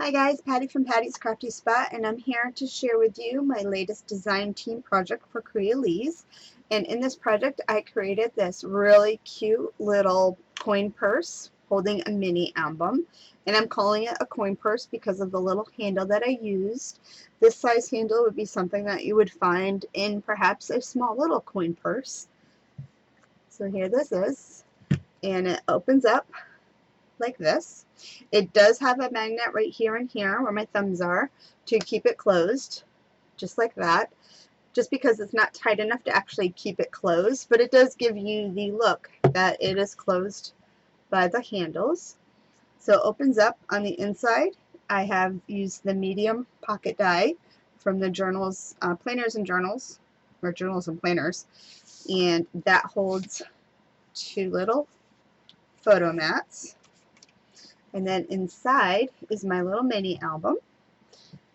Hi guys, Patty from Patty's Crafty Spot, and I'm here to share with you my latest design team project for Crealies. And in this project I created this really cute little coin purse holding a mini album, and I'm calling it a coin purse because of the little handle that I used. This size handle would be something that you would find in perhaps a small little coin purse. So here this is, and it opens up like this. It does have a magnet right here and here where my thumbs are to keep it closed, just like that, just because it's not tight enough to actually keep it closed, but it does give you the look that it is closed by the handles. So it opens up on the inside. I have used the medium pocket die from the journals, planners and journals, or journals and planners, and that holds two little photo mats. And then inside is my little mini album.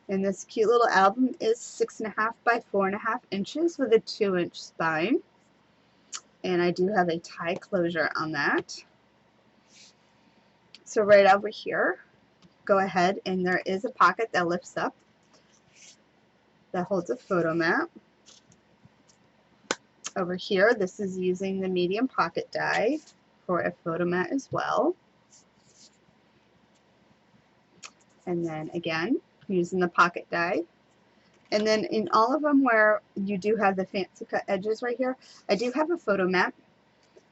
And this cute little album is 6.5 by 4.5 inches with a 2-inch spine. And I do have a tie closure on that. So right over here, go ahead, and there is a pocket that lifts up that holds a photo mat. Over here, this is using the medium pocket die for a photo mat as well. And then again, using the pocket die. And then in all of them where you do have the fancy cut edges right here, I do have a photo mat.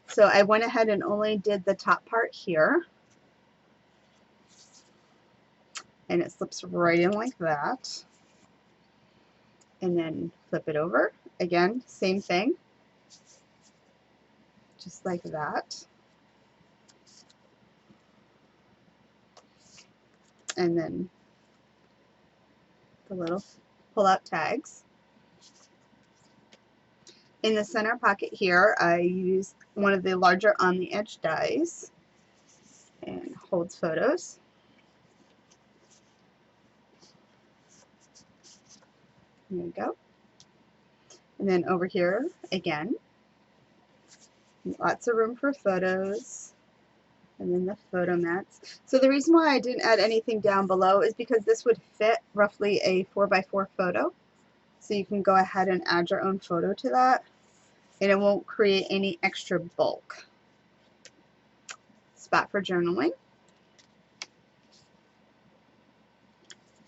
So I went ahead and only did the top part here. And it slips right in like that. And then flip it over. Again, same thing. Just like that. And then the little pull-out tags. In the center pocket here, I used one of the larger on the edge dies and holds photos. There you go. And then over here, again, lots of room for photos. And then the photo mats. So the reason why I didn't add anything down below is because this would fit roughly a 4x4 photo. So you can go ahead and add your own photo to that, and it won't create any extra bulk. Spot for journaling.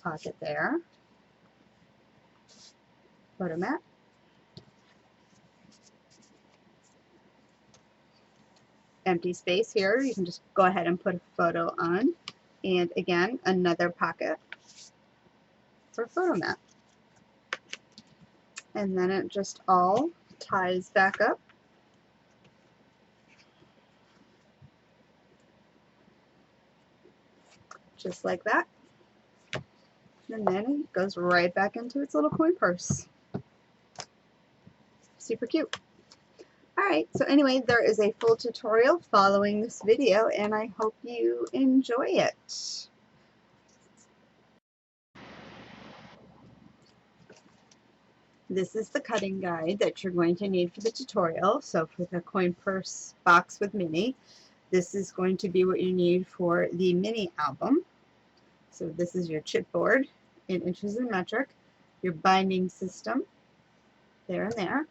Pocket there. Photo mat. Empty space here. You can just go ahead and put a photo on. And again, another pocket for photo mat. And then it just all ties back up. Just like that. And then it goes right back into its little coin purse. Super cute. Alright, so anyway, there is a full tutorial following this video, and I hope you enjoy it. This is the cutting guide that you're going to need for the tutorial. So for the coin purse box with mini, this is going to be what you need for the mini album. So this is your chipboard in inches and metric, your binding system there and there.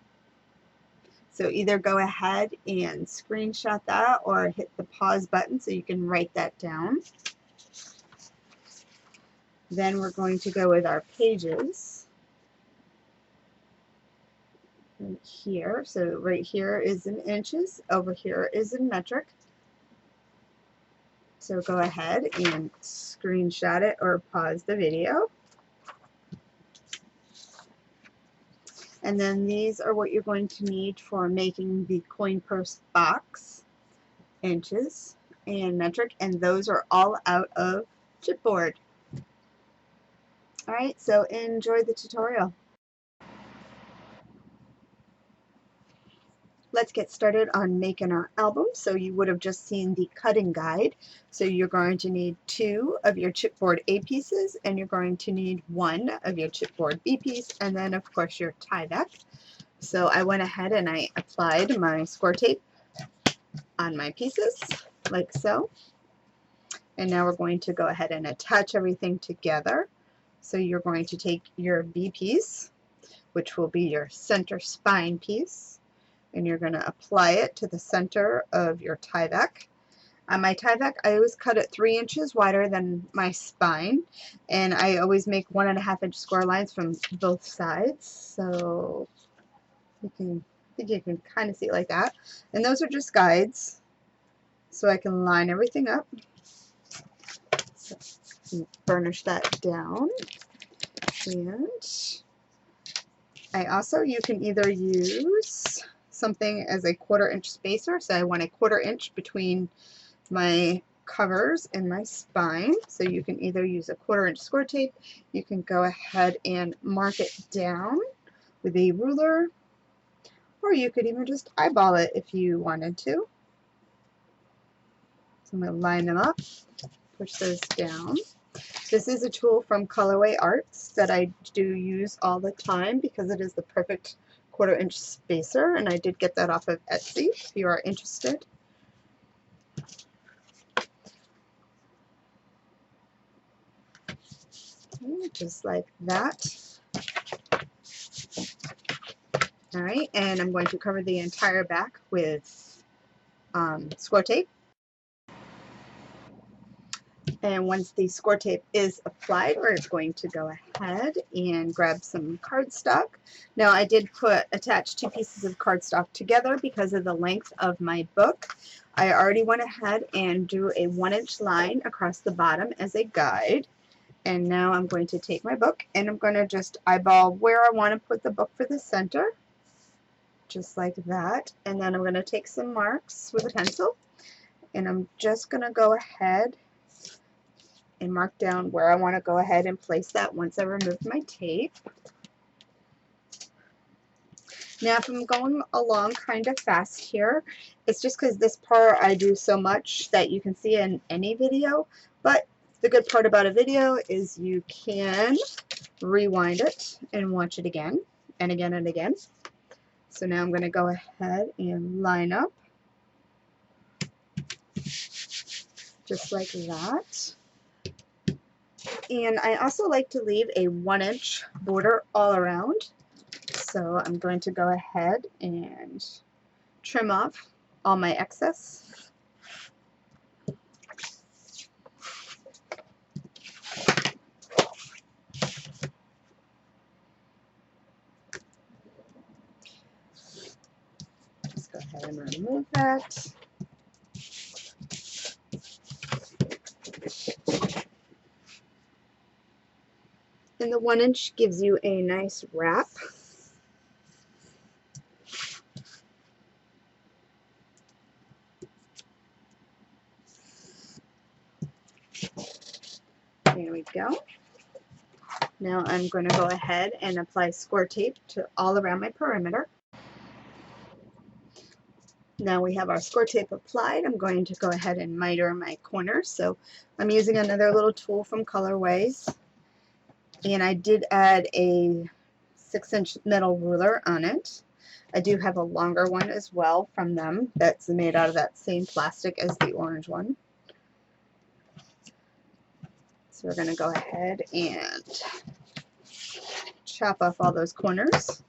So either go ahead and screenshot that or hit the pause button so you can write that down. Then we're going to go with our pages. Right here, so right here is in inches, over here is in metric. So go ahead and screenshot it or pause the video. And then these are what you're going to need for making the coin purse box, inches and metric, and those are all out of Chipboard. Alright, so enjoy the tutorial. Let's get started on making our album. So you would have just seen the cutting guide. So you're going to need 2 of your chipboard A pieces, and you're going to need 1 of your chipboard B piece, and then of course your Tyvek. So I went ahead and I applied my score tape on my pieces like so. And now we're going to go ahead and attach everything together. So you're going to take your B piece, which will be your center spine piece, and you're going to apply it to the center of your Tyvek. On my Tyvek, I always cut it 3 inches wider than my spine, and I always make 1.5 inch score lines from both sides. So you can, I think you can kind of see it like that. And those are just guides, so I can line everything up. So burnish that down. And I also, you can either use something as a 1/4 inch spacer, so I want a 1/4 inch between my covers and my spine, so you can either use a 1/4 inch score tape, you can go ahead and mark it down with a ruler, or you could even just eyeball it if you wanted to. So I'm going to line them up, push those down. This is a tool from Colorway Arts that I do use all the time because it is the perfect 1/4 inch spacer, and I did get that off of Etsy if you are interested. Okay, just like that. Alright, and I'm going to cover the entire back with score tape. And once the score tape is applied, we're going to go ahead and grab some cardstock. Now I did attach 2 pieces of cardstock together because of the length of my book. I already went ahead and drew a 1 inch line across the bottom as a guide. And now I'm going to take my book and I'm going to just eyeball where I want to put the book for the center. Just like that. And then I'm going to take some marks with a pencil. And I'm just going to go ahead and mark down where I want to go ahead and place that once I remove my tape. Now if I'm going along kind of fast here, it's just because this part I do so much that you can see in any video, but the good part about a video is you can rewind it and watch it again and again and again. So now I'm going to go ahead and line up just like that. And I also like to leave a 1 inch border all around. So I'm going to go ahead and trim off all my excess. Just go ahead and remove that. And the 1 inch gives you a nice wrap. There we go. Now I'm going to go ahead and apply score tape to all around my perimeter. Now we have our score tape applied. I'm going to go ahead and miter my corners. So I'm using another little tool from Colorways. And I did add a 6 inch metal ruler on it. I do have a longer one as well from them that's made out of that same plastic as the orange one. So we're going to go ahead and chop off all those corners.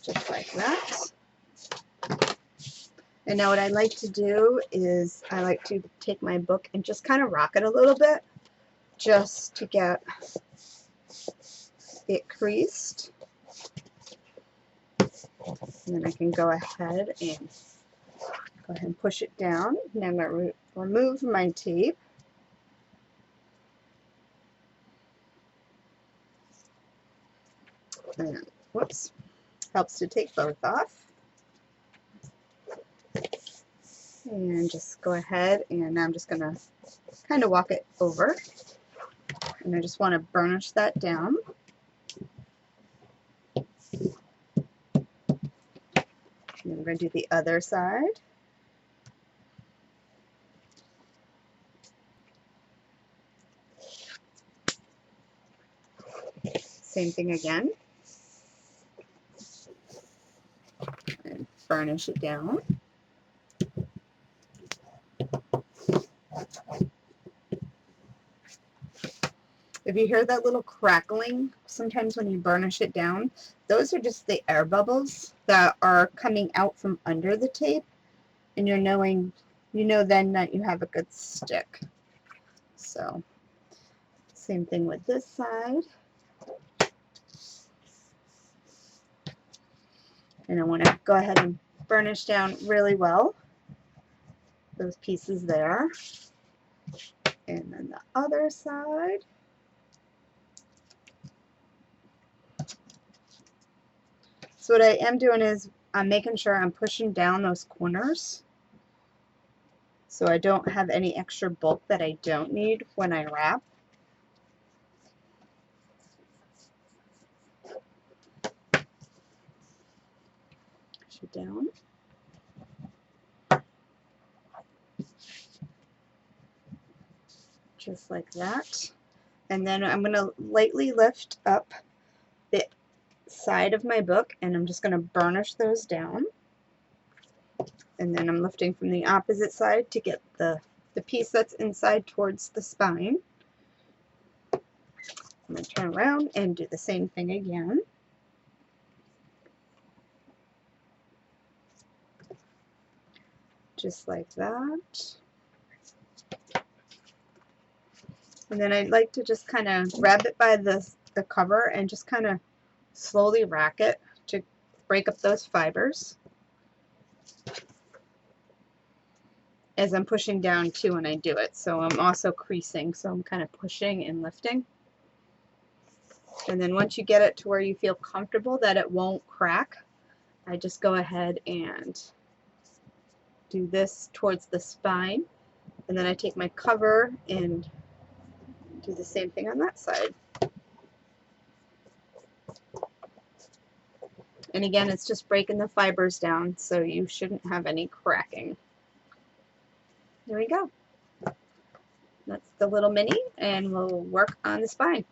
Just like that. And now what I like to do is I like to take my book and just kind of rock it a little bit just to get it creased. And then I can go ahead and Go ahead and push it down. Now I'm going to remove my tape. And, whoops, helps to take both off. And just go ahead, and I'm just going to kind of walk it over. And I just want to burnish that down. And I'm going to do the other side. Same thing again. And burnish it down. If you hear that little crackling, sometimes when you burnish it down, those are just the air bubbles that are coming out from under the tape, and you know then that you have a good stick. So, same thing with this side. And I want to go ahead and burnish down really well those pieces there. And then the other side. So what I am doing is I'm making sure I'm pushing down those corners so I don't have any extra bulk that I don't need when I wrap. Push it down. Just like that. And then I'm going to lightly lift up the side of my book, and I'm just going to burnish those down. And then I'm lifting from the opposite side to get the piece that's inside towards the spine. I'm going to turn around and do the same thing again. Just like that. And then I'd like to just kind of grab it by the cover and just kind of slowly rack it to break up those fibers. As I'm pushing down too when I do it. So I'm also creasing, so I'm kind of pushing and lifting. And then once you get it to where you feel comfortable that it won't crack, I just go ahead and do this towards the spine. And then I take my cover and do the same thing on that side. And again, it's just breaking the fibers down, so you shouldn't have any cracking. There we go. That's the little mini, and we'll work on the spine.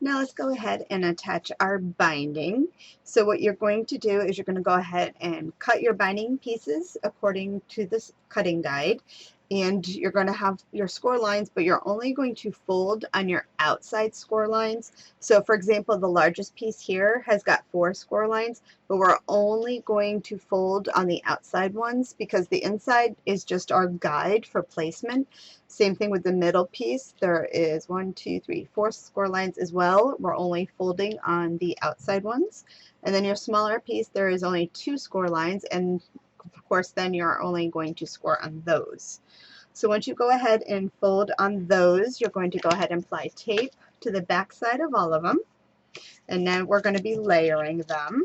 Now let's go ahead and attach our binding. So what you're going to do is you're going to go ahead and cut your binding pieces according to this cutting guide. And you're going to have your score lines, but you're only going to fold on your outside score lines. So for example, the largest piece here has got 4 score lines, but we're only going to fold on the outside ones because the inside is just our guide for placement. Same thing with the middle piece. There is 1, 2, 3, 4 score lines as well. We're only folding on the outside ones. And then your smaller piece, there is only 2 score lines, and of course then you're only going to score on those. So once you go ahead and fold on those, you're going to go ahead and apply tape to the back side of all of them. And then we're going to be layering them.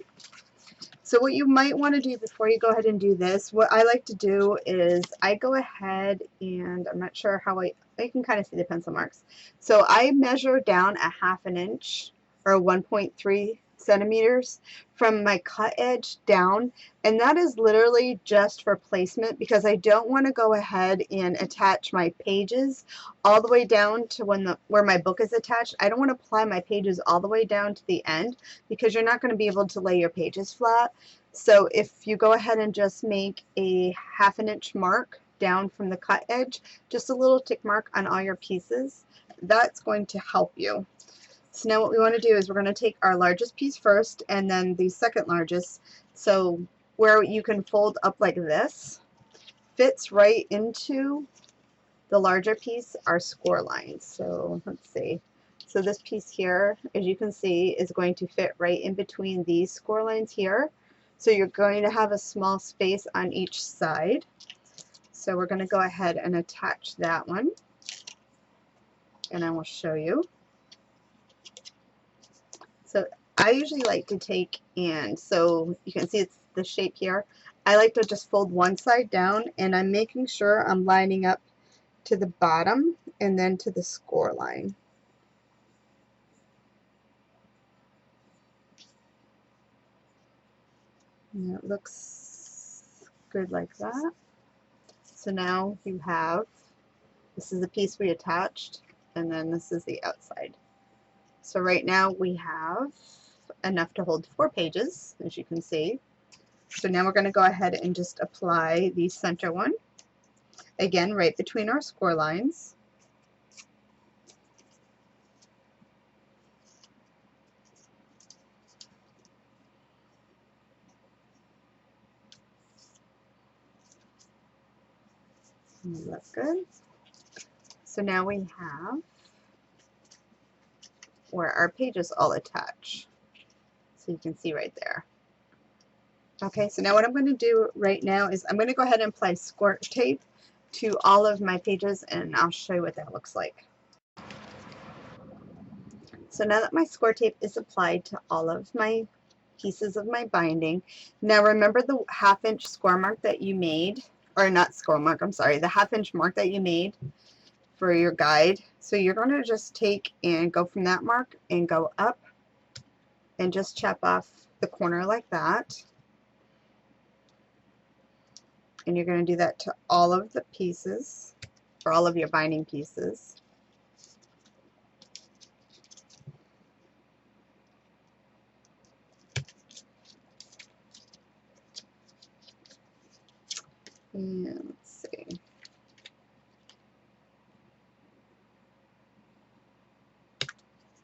So what you might want to do before you go ahead and do this, what I like to do is I go ahead and I'm not sure how I can kind of see the pencil marks. So I measure down a 1/2 inch or 1.3 centimeters from my cut edge down, and that is literally just for placement because I don't want to go ahead and attach my pages all the way down to where my book is attached. I don't want to apply my pages all the way down to the end because you're not going to be able to lay your pages flat. So if you go ahead and just make a 1/2 inch mark down from the cut edge, just a little tick mark on all your pieces, that's going to help you. So now what we want to do is we're going to take our largest piece first and then the second largest. So where you can fold up like this fits right into the larger piece are score lines. So let's see. So this piece here, as you can see, is going to fit right in between these score lines here. So you're going to have a small space on each side. So we're going to go ahead and attach that one, and I will show you. So I usually like to take, and so you can see it's the shape here. I like to just fold one side down, and I'm making sure I'm lining up to the bottom and then to the score line. And it looks good like that. So now you have, this is the piece we attached, and then this is the outside. So right now we have enough to hold 4 pages, as you can see. So now we're going to go ahead and just apply the center one, again right between our score lines. That's good. So now we have where our pages all attach. So you can see right there. Okay, so now what I'm going to do right now is I'm going to go ahead and apply score tape to all of my pages, and I'll show you what that looks like. So now that my score tape is applied to all of my pieces of my binding, now remember the 1/2 inch score mark that you made, or not score mark, I'm sorry, the 1/2 inch mark that you made for your guide. So you're going to just take and go from that mark and go up and just chop off the corner like that. And you're going to do that to all of the pieces, or all of your binding pieces. And let's see.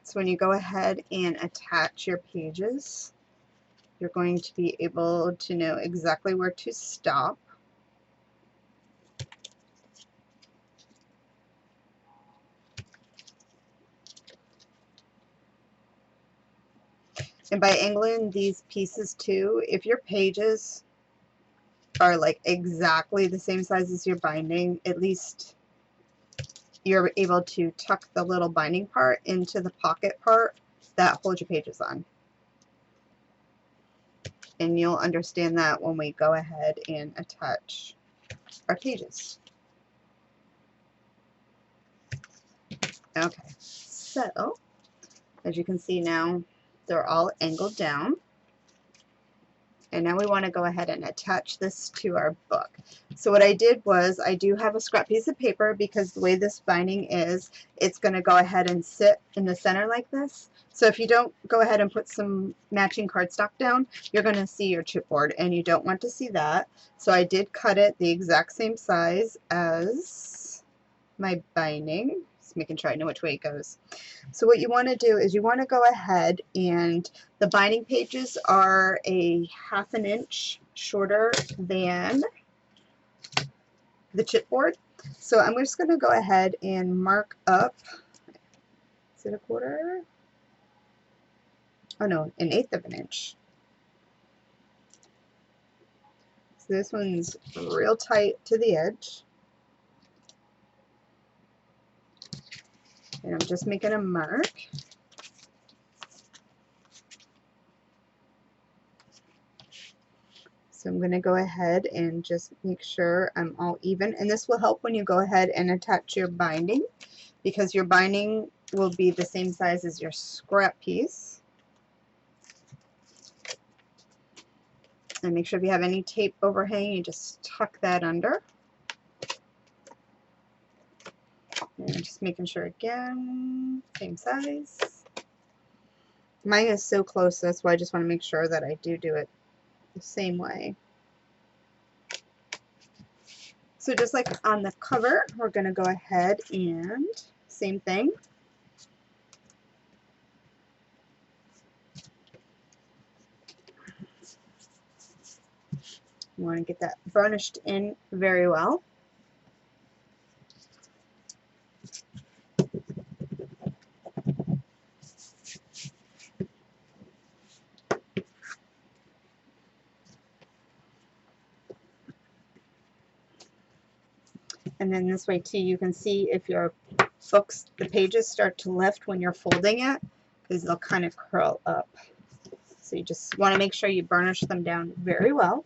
So when you go ahead and attach your pages, you're going to be able to know exactly where to stop. And by angling these pieces too, if your pages are like exactly the same size as your binding, at least you're able to tuck the little binding part into the pocket part that holds your pages on. And you'll understand that when we go ahead and attach our pages. Okay, so as you can see now, they're all angled down. And now we want to go ahead and attach this to our book. So what I did was, I do have a scrap piece of paper, because the way this binding is, it's going to go ahead and sit in the center like this. So if you don't go ahead and put some matching cardstock down, you're going to see your chipboard, and you don't want to see that. So I did cut it the exact same size as my binding. Just making sure I know which way it goes. So what you want to do is you want to go ahead, and the binding pages are a 1/2 inch shorter than the chipboard. So I'm just going to go ahead and mark up, is it a 1/4? Oh no, 1/8 of an inch. So this one's real tight to the edge. And I'm just making a mark. So I'm going to go ahead and just make sure I'm all even. And this will help when you go ahead and attach your binding, because your binding will be the same size as your scrap piece. And make sure if you have any tape overhang, you just tuck that under. And just making sure again, same size. Mine is so close, that's why I just want to make sure that I do it the same way. So just like on the cover, we're going to go ahead and same thing. You want to get that burnished in very well. And then this way too, you can see if your books, the pages start to lift when you're folding it, because they'll kind of curl up. So you just want to make sure you burnish them down very well.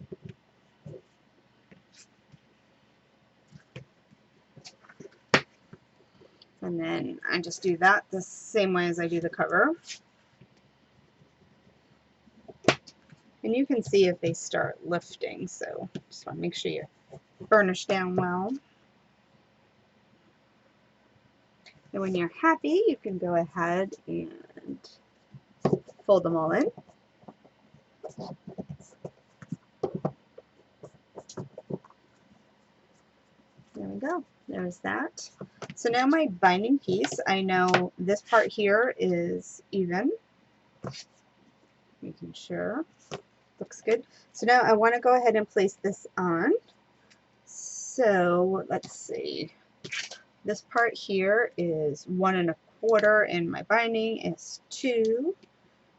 And then I just do that the same way as I do the cover. And you can see if they start lifting, so just want to make sure you burnish down well. And when you're happy, you can go ahead and fold them all in. There we go. There's that. So now my binding piece, I know this part here is even. Making sure. Looks good. So now I want to go ahead and place this on. So let's see. This part here is 1 1/4 and my binding is 2.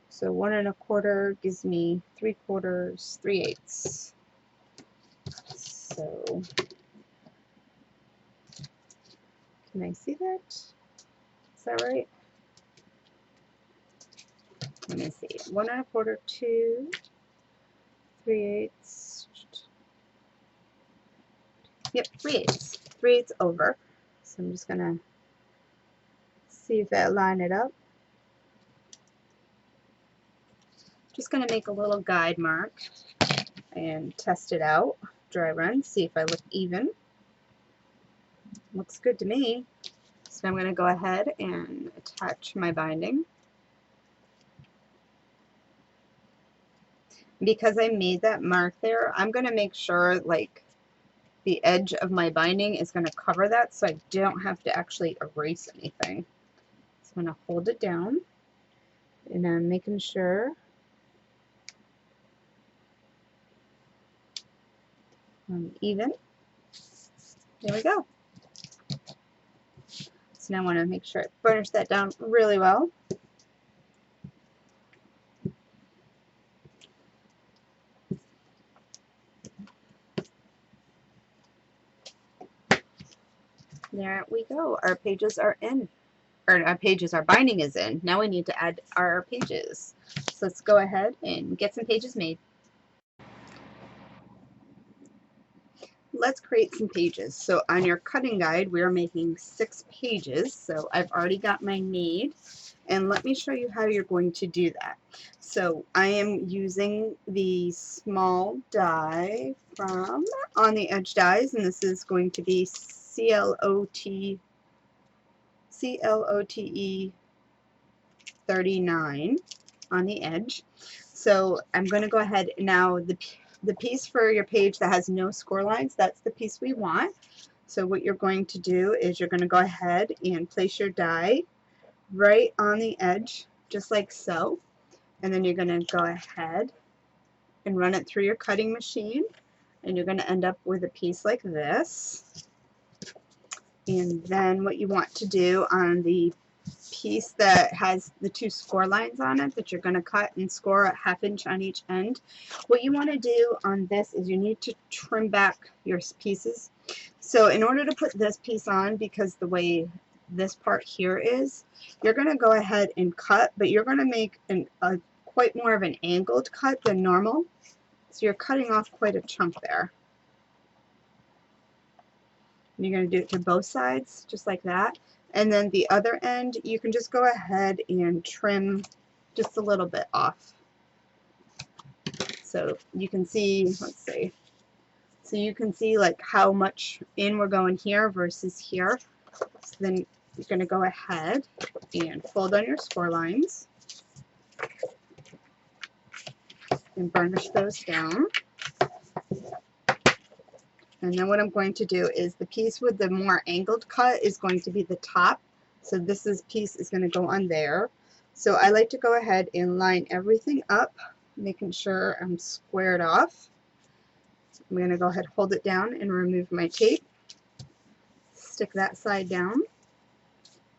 So 1 1/4 gives me 3/4, 3/8. So can I see that? Is that right? Let me see. 1 1/4, 2, 3/8. Yep, 3/8. 3/8 over. So I'm just gonna see if I line it up. Just gonna make a little guide mark and test it out. Dry run, see if I look even. Looks good to me. So I'm gonna go ahead and attach my binding. Because I made that mark there, I'm gonna make sure like the edge of my binding is gonna cover that so I don't have to actually erase anything. So I'm gonna hold it down and I'm making sure I'm even. There we go. So now I want to make sure I burnish that down really well. There we go. Our pages are in. Or our binding is in. Now we need to add our pages. So let's go ahead and get some pages made. Let's create some pages. So on your cutting guide, we're making 6 pages. So I've already got mine made. And let me show you how you're going to do that. So I am using the small die from On the Edge Dies, and this is going to be CLOTE 39 on the edge. So I'm going to go ahead now. The piece for your page that has no score lines, that's the piece we want. So what you're going to do is you're going to go ahead and place your die right on the edge, just like so. And then you're going to go ahead and run it through your cutting machine. And you're going to end up with a piece like this. And then what you want to do on the piece that has the 2 score lines on it that you're going to cut and score a 1/2 inch on each end, what you want to do on this is you need to trim back your pieces. So in order to put this piece on, because the way this part here is, you're going to go ahead and cut, but you're going to make a quite more of an angled cut than normal. So you're cutting off quite a chunk there. And you're going to do it to both sides, just like that. And then the other end, you can just go ahead and trim just a little bit off. So you can see, let's see. So you can see like how much in we're going here versus here. So then you're going to go ahead and fold on your score lines and burnish those down. And then what I'm going to do is the piece with the more angled cut is going to be the top. So this piece is going to go on there. So I like to go ahead and line everything up, making sure I'm squared off. I'm going to go ahead, hold it down, and remove my tape. Stick that side down.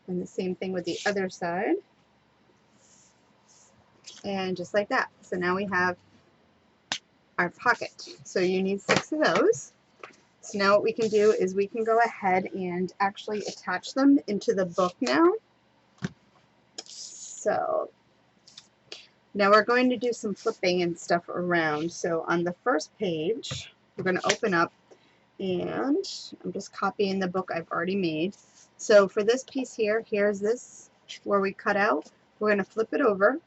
And the same thing with the other side. And just like that. So now we have our pocket. So you need 6 of those. So now what we can do is we can go ahead and actually attach them into the book now. So now we're going to do some flipping and stuff around. So on the first page, we're going to open up, and I'm just copying the book I've already made. So for this piece here, here's this where we cut out. We're going to flip it over,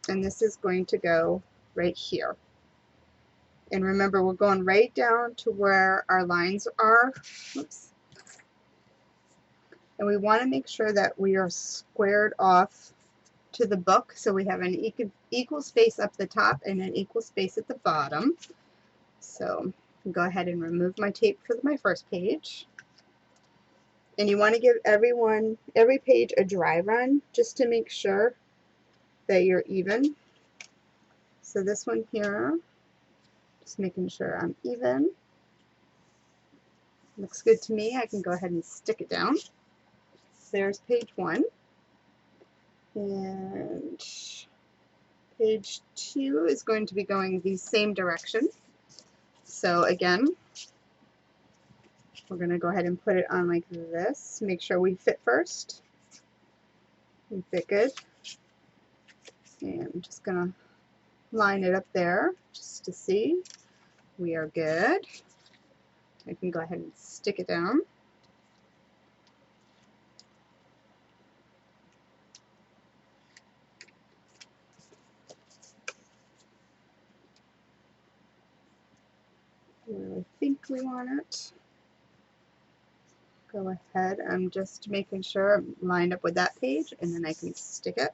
and this is going to go right here. And remember, we're going right down to where our lines are. Oops. And we want to make sure that we are squared off to the book, so we have an equal space up the top and an equal space at the bottom. So go ahead and remove my tape for my first page. And you want to give every page a dry run just to make sure that you're even. So this one here, just making sure I'm even. Looks good to me. I can go ahead and stick it down. There's page 1. And page 2 is going to be going the same direction. So again, we're going to go ahead and put it on like this. Make sure we fit first. We fit good. And I'm just going to line it up there just to see we are good. I can go ahead and stick it down. Where I think we want it. Go ahead, I'm just making sure I'm lined up with that page, and then I can stick it.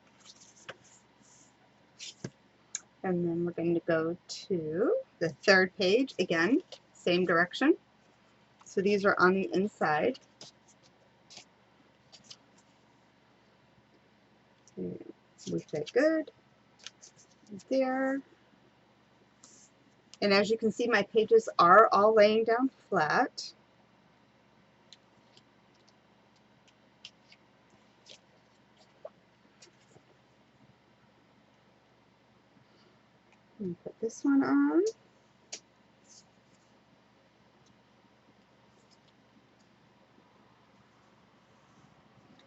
And then we're going to go to the third page, again, same direction. So these are on the inside. And we fit good there. And as you can see, my pages are all laying down flat. And put this one on.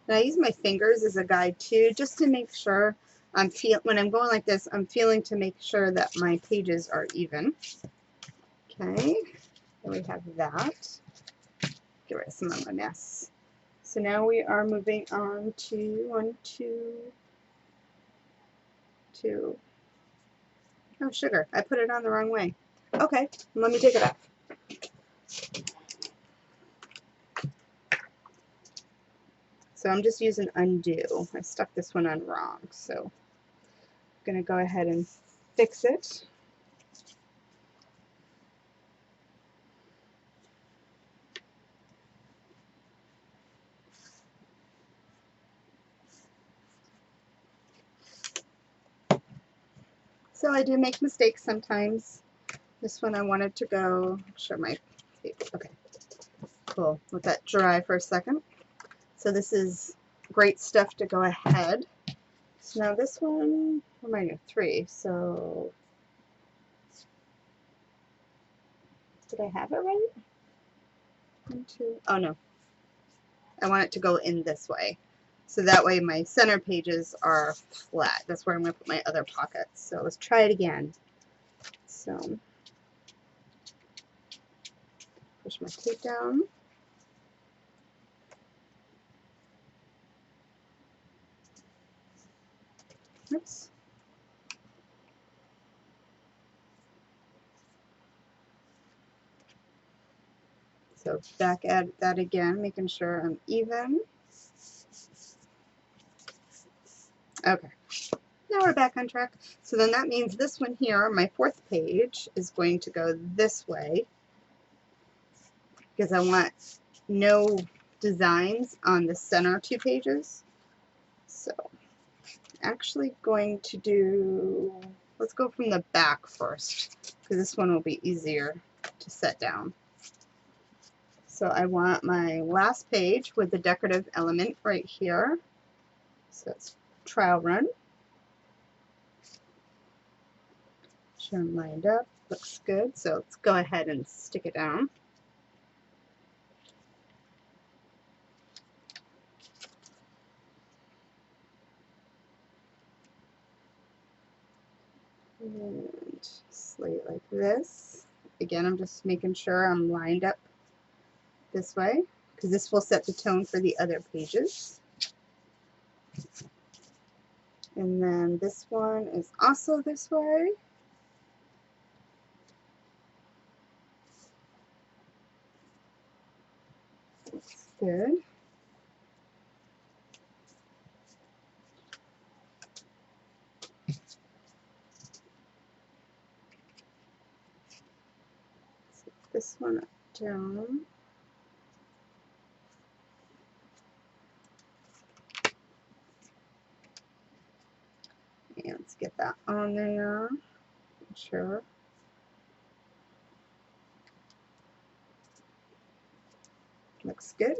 And I use my fingers as a guide too, just to make sure when I'm going like this, I'm feeling to make sure that my pages are even. Okay, and we have that. Get rid of some of my mess. So now we are moving on to 1, 2, 2. Oh, sugar, I put it on the wrong way. Okay, let me take it off. So I'm just using undo. I stuck this one on wrong, so I'm going to go ahead and fix it. So I do make mistakes sometimes. This one I wanted to go, show my tape. Okay, cool. Let that dry for a second. So this is great stuff to go ahead. So now this one, what am I doing? 3. So did I have it right? 1, 2. Oh no. I want it to go in this way. So that way my center pages are flat. That's where I'm going to put my other pockets. So let's try it again. So push my tape down. Oops. So back at that again, making sure I'm even. Okay, now we're back on track. So then that means this one here, my 4th page, is going to go this way because I want no designs on the center 2 pages. So actually going to do, let's go from the back first because this one will be easier to set down. So I want my last page with the decorative element right here. So it's trial run. sure I'm lined up. Looks good. So let's go ahead and stick it down. And slate like this. Again, I'm just making sure I'm lined up this way because this will set the tone for the other pages. And then this one is also this way. Looks good. Set this one down. And let's get that on there. Sure. Looks good.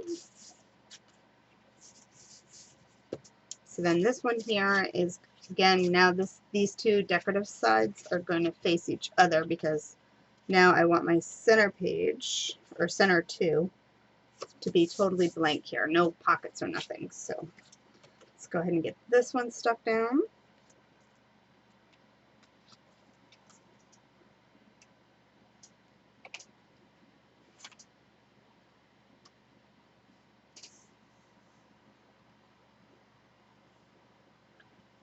So then this one here is, again, now these two decorative sides are going to face each other because now I want my center page, or center two, to be totally blank here. No pockets or nothing. So let's go ahead and get this one stuck down.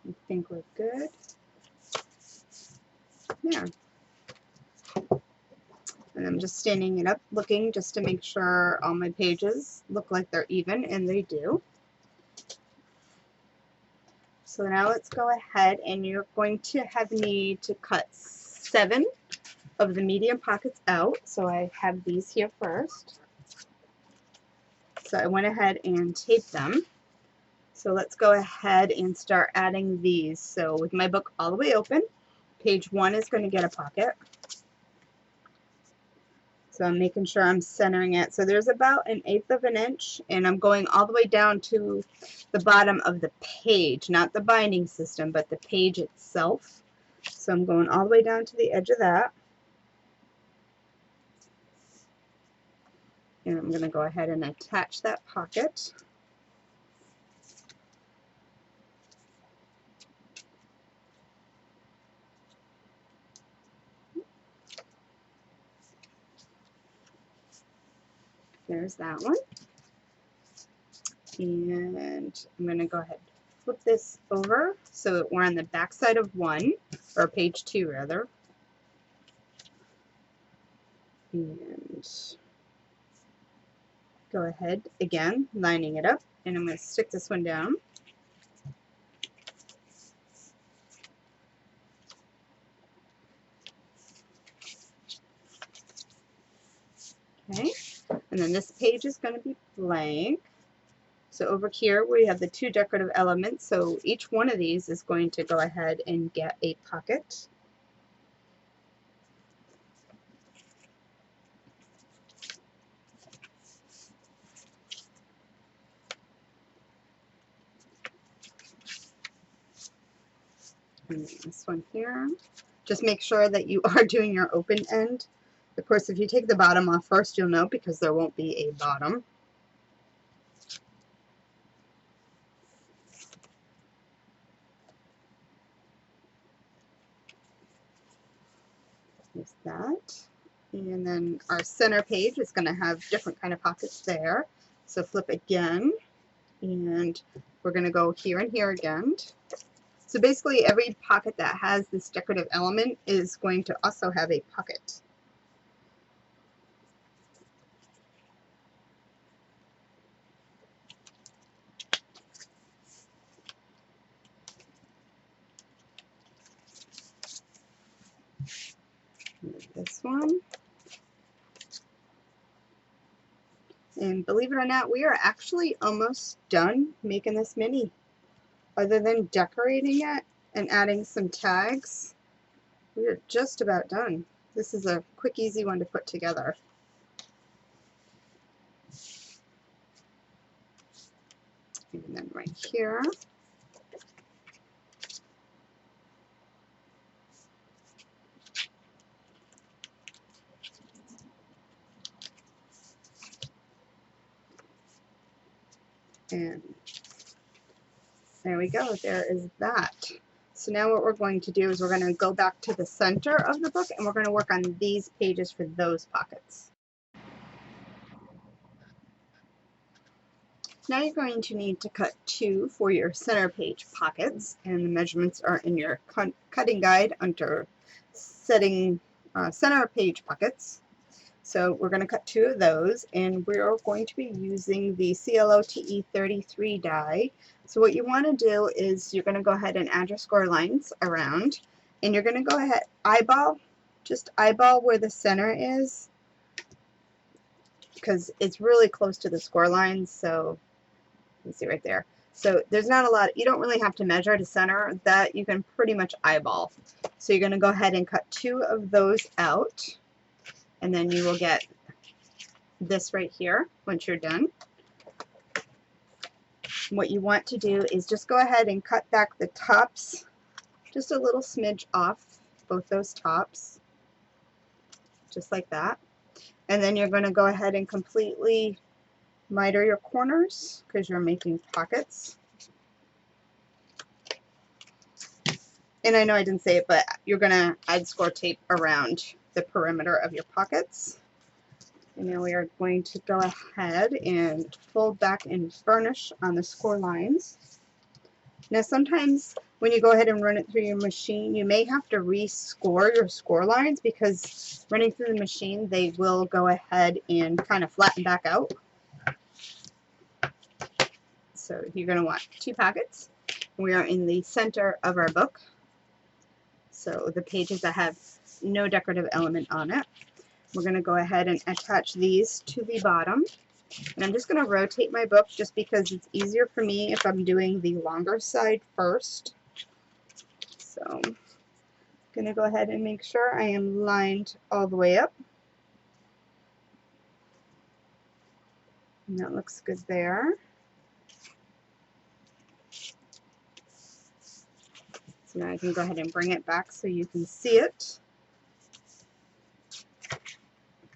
I think we're good. There. And I'm just standing it up, looking just to make sure all my pages look like they're even, and they do. So now let's go ahead, and you're going to have need to cut 7 of the medium pockets out. So I have these here first. So I went ahead and taped them. So let's go ahead and start adding these. So with my book all the way open, page 1 is going to get a pocket. So I'm making sure I'm centering it. So there's about 1/8 of an inch, and I'm going all the way down to the bottom of the page, not the binding system, but the page itself. So I'm going all the way down to the edge of that. And I'm going to go ahead and attach that pocket. There's that one. And I'm going to go ahead and flip this over so we're on the back side of 1, or page 2 rather. And go ahead, again, lining it up, and I'm going to stick this one down. Okay, and then this page is going to be blank. So over here we have the 2 decorative elements, so each one of these is going to go ahead and get a pocket. And this one here. Just make sure that you are doing your open end. Of course, if you take the bottom off first, you'll know because there won't be a bottom. There's that. And then our center page is going to have different kind of pockets there. So flip again, and we're going to go here and here again. So basically every pocket that has this decorative element is going to also have a pocket. This one. And believe it or not, we are actually almost done making this mini. Other than decorating it and adding some tags, we are just about done. This is a quick, easy one to put together. And then right here, And there we go, there is that. So now what we're going to do is we're going to go back to the center of the book and we're going to work on these pages for those pockets. Now you're going to need to cut 2 for your center page pockets, and the measurements are in your cutting guide under setting center page pockets. So we're going to cut 2 of those, and we're going to be using the CLOTE 33 die. So what you want to do is you're going to go ahead and add your score lines around, and you're going to go ahead, just eyeball where the center is, because it's really close to the score lines. So you see right there. So there's not a lot, you don't really have to measure to center that, you can pretty much eyeball. So you're going to go ahead and cut 2 of those out, and then you will get this right here once you're done. What you want to do is just go ahead and cut back the tops just a little smidge off, both those tops, just like that. And then you're going to go ahead and completely miter your corners because you're making pockets. And I know I didn't say it, but you're going to add score tape around the perimeter of your pockets. And now we are going to go ahead and fold back and burnish on the score lines. Now sometimes when you go ahead and run it through your machine, you may have to re-score your score lines because running through the machine, they will go ahead and kind of flatten back out. So you're going to want 2 pockets. We are in the center of our book. So the pages that have no decorative element on it. We're going to go ahead and attach these to the bottom. And I'm just going to rotate my book just because it's easier for me if I'm doing the longer side first. So I'm going to go ahead and make sure I am lined all the way up. And that looks good there. So now I can go ahead and bring it back so you can see it.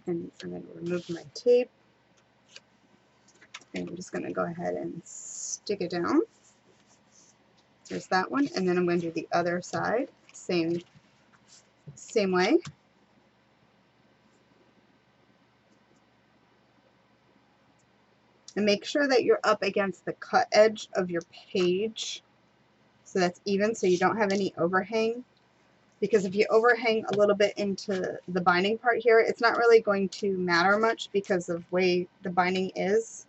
And I'm going to remove my tape. And I'm just going to go ahead and stick it down. There's that one. And then I'm going to do the other side. Same way. And make sure that you're up against the cut edge of your page so that's even, so you don't have any overhang. Because if you overhang a little bit into the binding part here, it's not really going to matter much because of the way the binding is.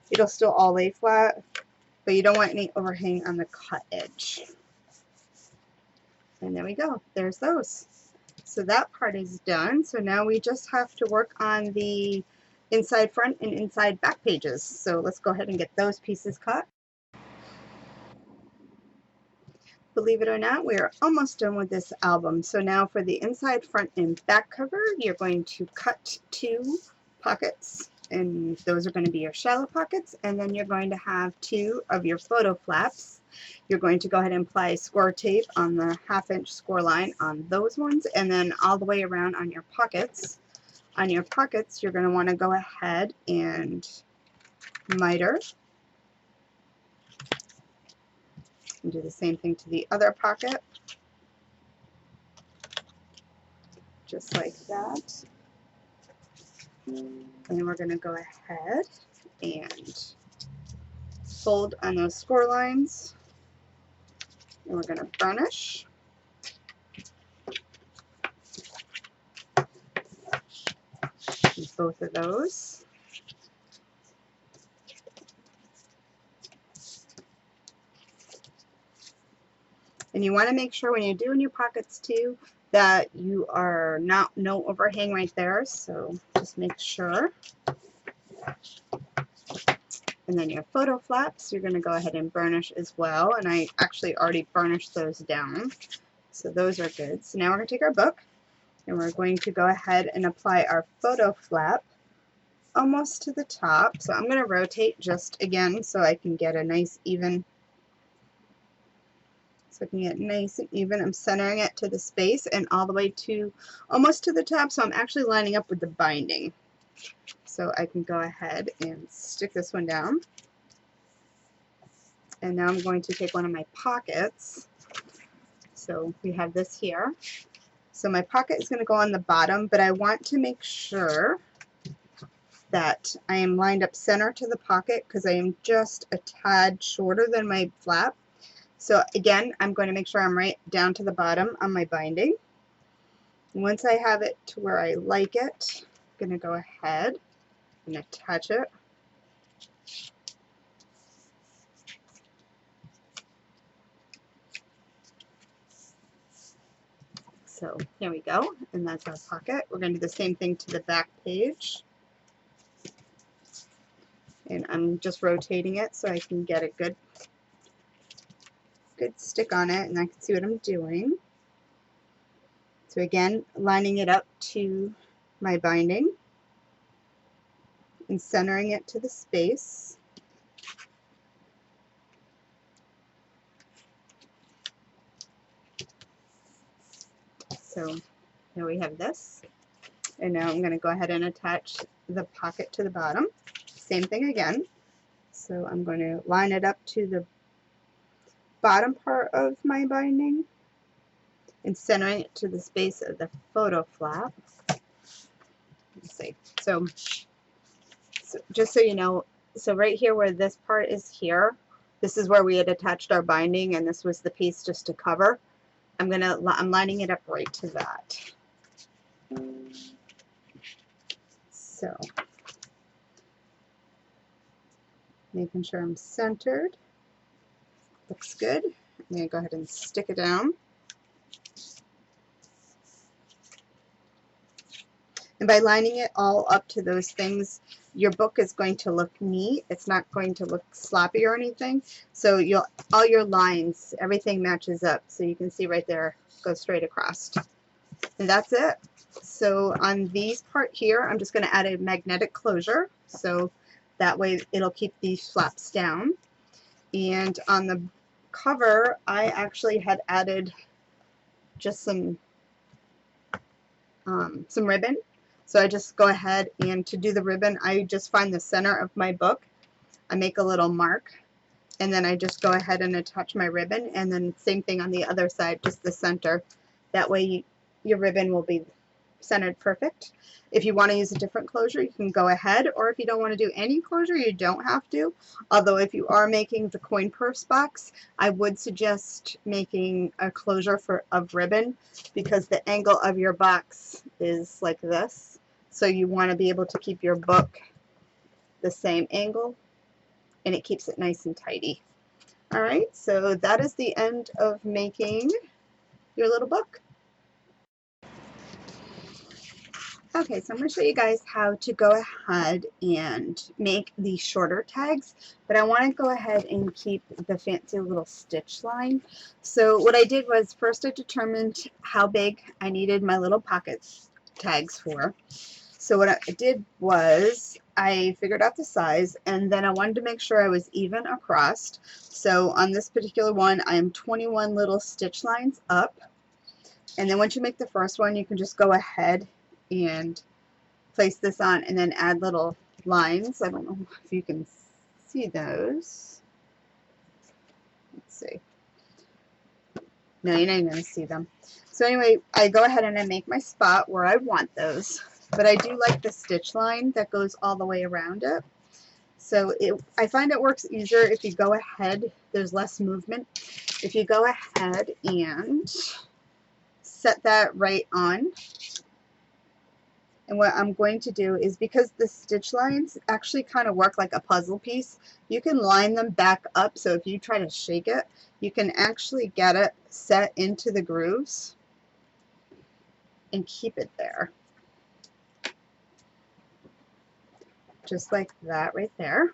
It'll still all lay flat, but you don't want any overhang on the cut edge. And there we go. There's those. So that part is done. So now we just have to work on the inside front and inside back pages. So let's go ahead and get those pieces cut. Believe it or not, we are almost done with this album. So now for the inside, front, and back cover, you're going to cut 2 pockets, and those are going to be your shallow pockets, and then you're going to have 2 of your photo flaps. You're going to go ahead and apply score tape on the 1/2-inch score line on those ones, and then all the way around on your pockets. On your pockets, you're going to want to go ahead and miter. And do the same thing to the other pocket, just like that. And then we're going to go ahead and fold on those score lines, and we're going to burnish. Both of those. And you want to make sure when you're doing your pockets too that you are no overhang right there, so just make sure. And then your photo flaps, you're going to go ahead and burnish as well, and I actually already burnished those down, so those are good. So now we're going to take our book and we're going to go ahead and apply our photo flap almost to the top. So I'm going to rotate just again so I can get a nice even. So I can get nice and even. I'm centering it to the space and all the way to almost to the top, so I'm actually lining up with the binding. So I can go ahead and stick this one down. And now I'm going to take one of my pockets. So we have this here. So my pocket is going to go on the bottom, but I want to make sure that I am lined up center to the pocket because I am just a tad shorter than my flap. So again, I'm going to make sure I'm right down to the bottom on my binding. Once I have it to where I like it, I'm going to go ahead and attach it. So here we go, and that's our pocket. We're going to do the same thing to the back page. And I'm just rotating it so I can get a good stick on it and I can see what I'm doing. So again, lining it up to my binding and centering it to the space. So here we have this. And now I'm going to go ahead and attach the pocket to the bottom. Same thing again. So I'm going to line it up to the bottom part of my binding and centering it to the space of the photo flap. Let's see. So just so you know, so right here where this part is here, this is where we had attached our binding, and this was the piece just to cover. I'm lining it up right to that. So making sure I'm centered. Looks good. I'm going to go ahead and stick it down. And by lining it all up to those things, your book is going to look neat. It's not going to look sloppy or anything. So all your lines, everything matches up. So you can see right there, goes straight across. And that's it. So on these part here, I'm just going to add a magnetic closure. So that way it'll keep these flaps down. And on the cover, I actually had added just some ribbon. So I just go ahead and to do the ribbon, I just find the center of my book. I make a little mark and then I just go ahead and attach my ribbon, and then same thing on the other side, just the center. That way your ribbon will be centered perfect. If you want to use a different closure, you can go ahead, or if you don't want to do any closure, you don't have to. Although if you are making the coin purse box, I would suggest making a closure of ribbon, because the angle of your box is like this. So you want to be able to keep your book the same angle, and it keeps it nice and tidy. Alright, so that is the end of making your little book. Okay, so I'm going to show you guys how to go ahead and make the shorter tags, but I want to go ahead and keep the fancy little stitch line. So what I did was, first I determined how big I needed my little pocket tags for. So what I did was I figured out the size, and then I wanted to make sure I was even across. So on this particular one, I am 21 little stitch lines up. And then once you make the first one, you can just go ahead and place this on and then add little lines. I don't know if you can see those. Let's see. No, you're not even going to see them. So anyway, I go ahead and I make my spot where I want those. But I do like the stitch line that goes all the way around it. So I find it works easier if you go ahead. There's less movement. If you go ahead and set that right on. And what I'm going to do is, because the stitch lines actually kind of work like a puzzle piece, you can line them back up. So if you try to shake it, you can actually get it set into the grooves and keep it there. Just like that right there.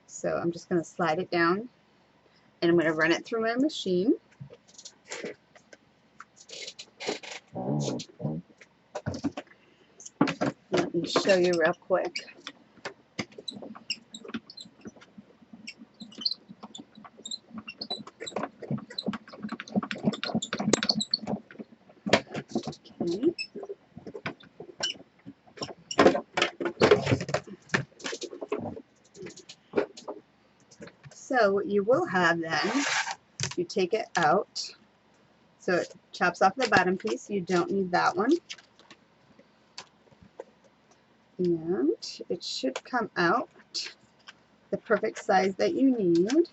So I'm just going to slide it down and I'm going to run it through my machine. Let me show you real quick. Okay. So So what you will have then, you take it out. So it chops off the bottom piece. You don't need that one. And it should come out the perfect size that you need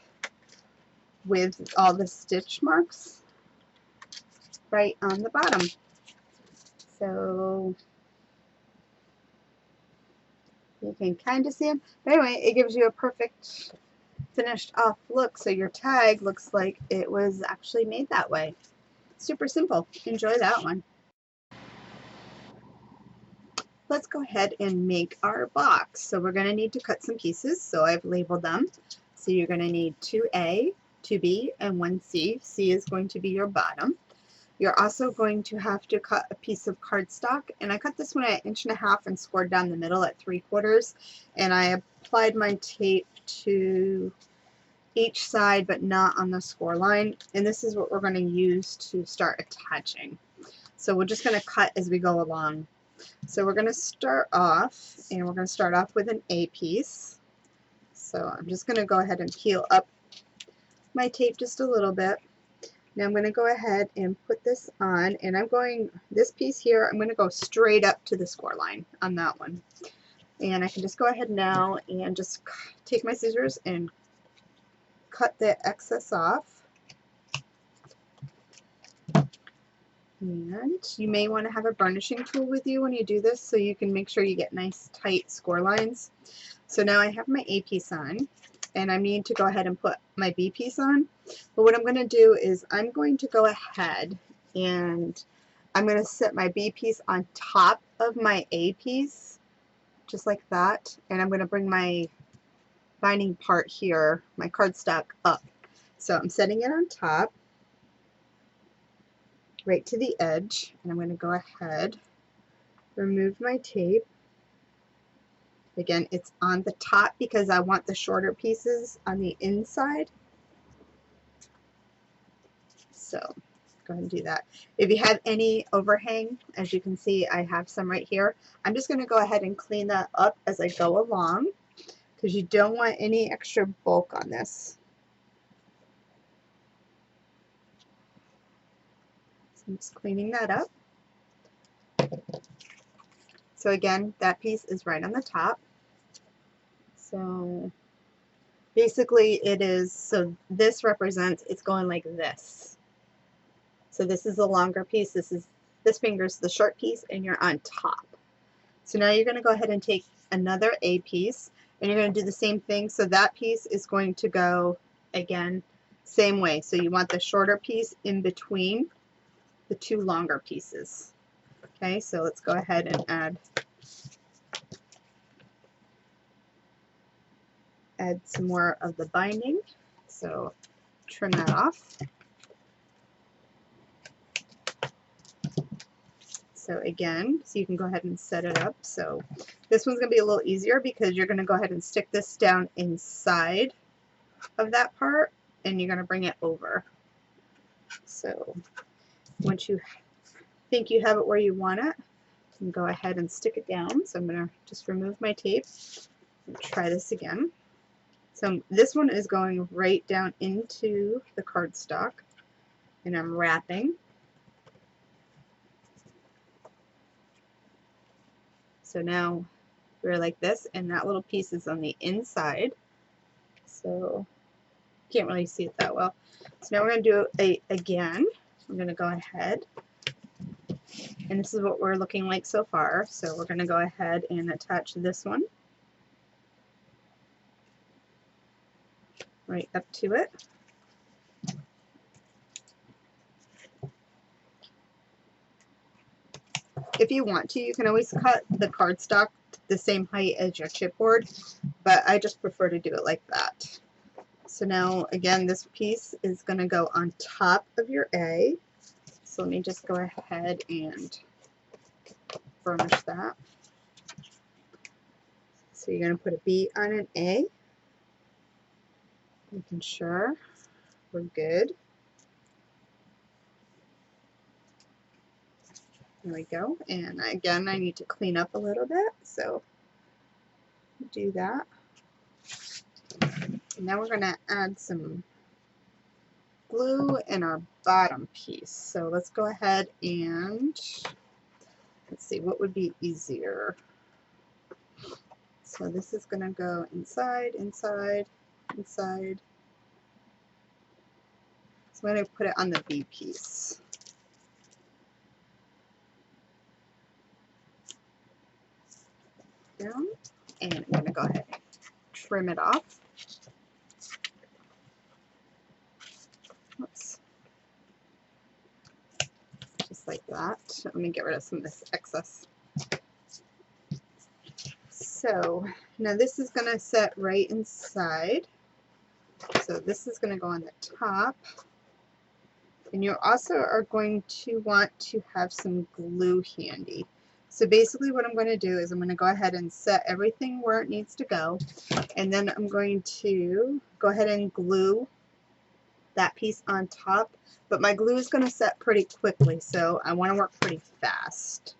with all the stitch marks right on the bottom. So you can kind of see them. But anyway, it gives you a perfect finished off look, so your tag looks like it was actually made that way. Super simple. Enjoy that one. Let's go ahead and make our box. So we're going to need to cut some pieces, so I've labeled them. So you're going to need 2A, 2B, and 1C. C is going to be your bottom. You're also going to have to cut a piece of cardstock, and I cut this one at 1.5 inches and scored down the middle at 3/4, and I applied my tape to each side but not on the score line, and this is what we're going to use to start attaching. So we're just going to cut as we go along. So we're going to start off, and we're going to start off with an A piece. So I'm just going to go ahead and peel up my tape just a little bit. Now I'm going to go ahead and put this on, and this piece here, I'm going to go straight up to the score line on that one. And I can just go ahead now and just take my scissors and cut the excess off. And you may want to have a burnishing tool with you when you do this so you can make sure you get nice tight score lines. So now I have my A piece on, and I need to go ahead and put my B piece on. But what I'm going to do is I'm going to go ahead and I'm going to set my B piece on top of my A piece, just like that, and I'm going to bring my binding part here, my cardstock, up. So I'm setting it on top, right to the edge, and I'm going to go ahead, remove my tape. Again, it's on the top because I want the shorter pieces on the inside. So go ahead and do that. If you have any overhang, as you can see, I have some right here. I'm just going to go ahead and clean that up as I go along because you don't want any extra bulk on this. So I'm just cleaning that up. So again, that piece is right on the top. So basically it is, so this represents, it's going like this. So this is the longer piece, this finger's the short piece, and you're on top. So now you're going to go ahead and take another A piece, and you're going to do the same thing. So that piece is going to go, again, same way. So you want the shorter piece in between the two longer pieces. Okay, so let's go ahead and add some more of the binding. So trim that off. So again, so you can go ahead and set it up. So this one's going to be a little easier because you're going to go ahead and stick this down inside of that part, and you're going to bring it over. So once you think you have it where you want it, you can go ahead and stick it down. So I'm going to just remove my tape and try this again. So this one is going right down into the cardstock, and I'm wrapping. So now we're like this, and that little piece is on the inside. So you can't really see it that well. So now we're going to do it again. I'm going to go ahead, and this is what we're looking like so far. So we're going to go ahead and attach this one right up to it. If you want to, you can always cut the cardstock the same height as your chipboard, but I just prefer to do it like that. So now, again, this piece is going to go on top of your A. So let me just go ahead and burnish that. So you're going to put a B on an A, making sure we're good. There we go. And again, I need to clean up a little bit, so do that. Now we're going to add some glue in our bottom piece. So let's go ahead and let's see what would be easier. So this is going to go inside, inside, inside. So I'm going to put it on the V piece. Down, and I'm going to go ahead and trim it off. Oops. Just like that. Let me get rid of some of this excess. So now this is going to set right inside. So this is going to go on the top. And you also are going to want to have some glue handy. So basically what I'm going to do is I'm going to go ahead and set everything where it needs to go. And then I'm going to go ahead and glue that piece on top. But my glue is going to set pretty quickly, so I want to work pretty fast.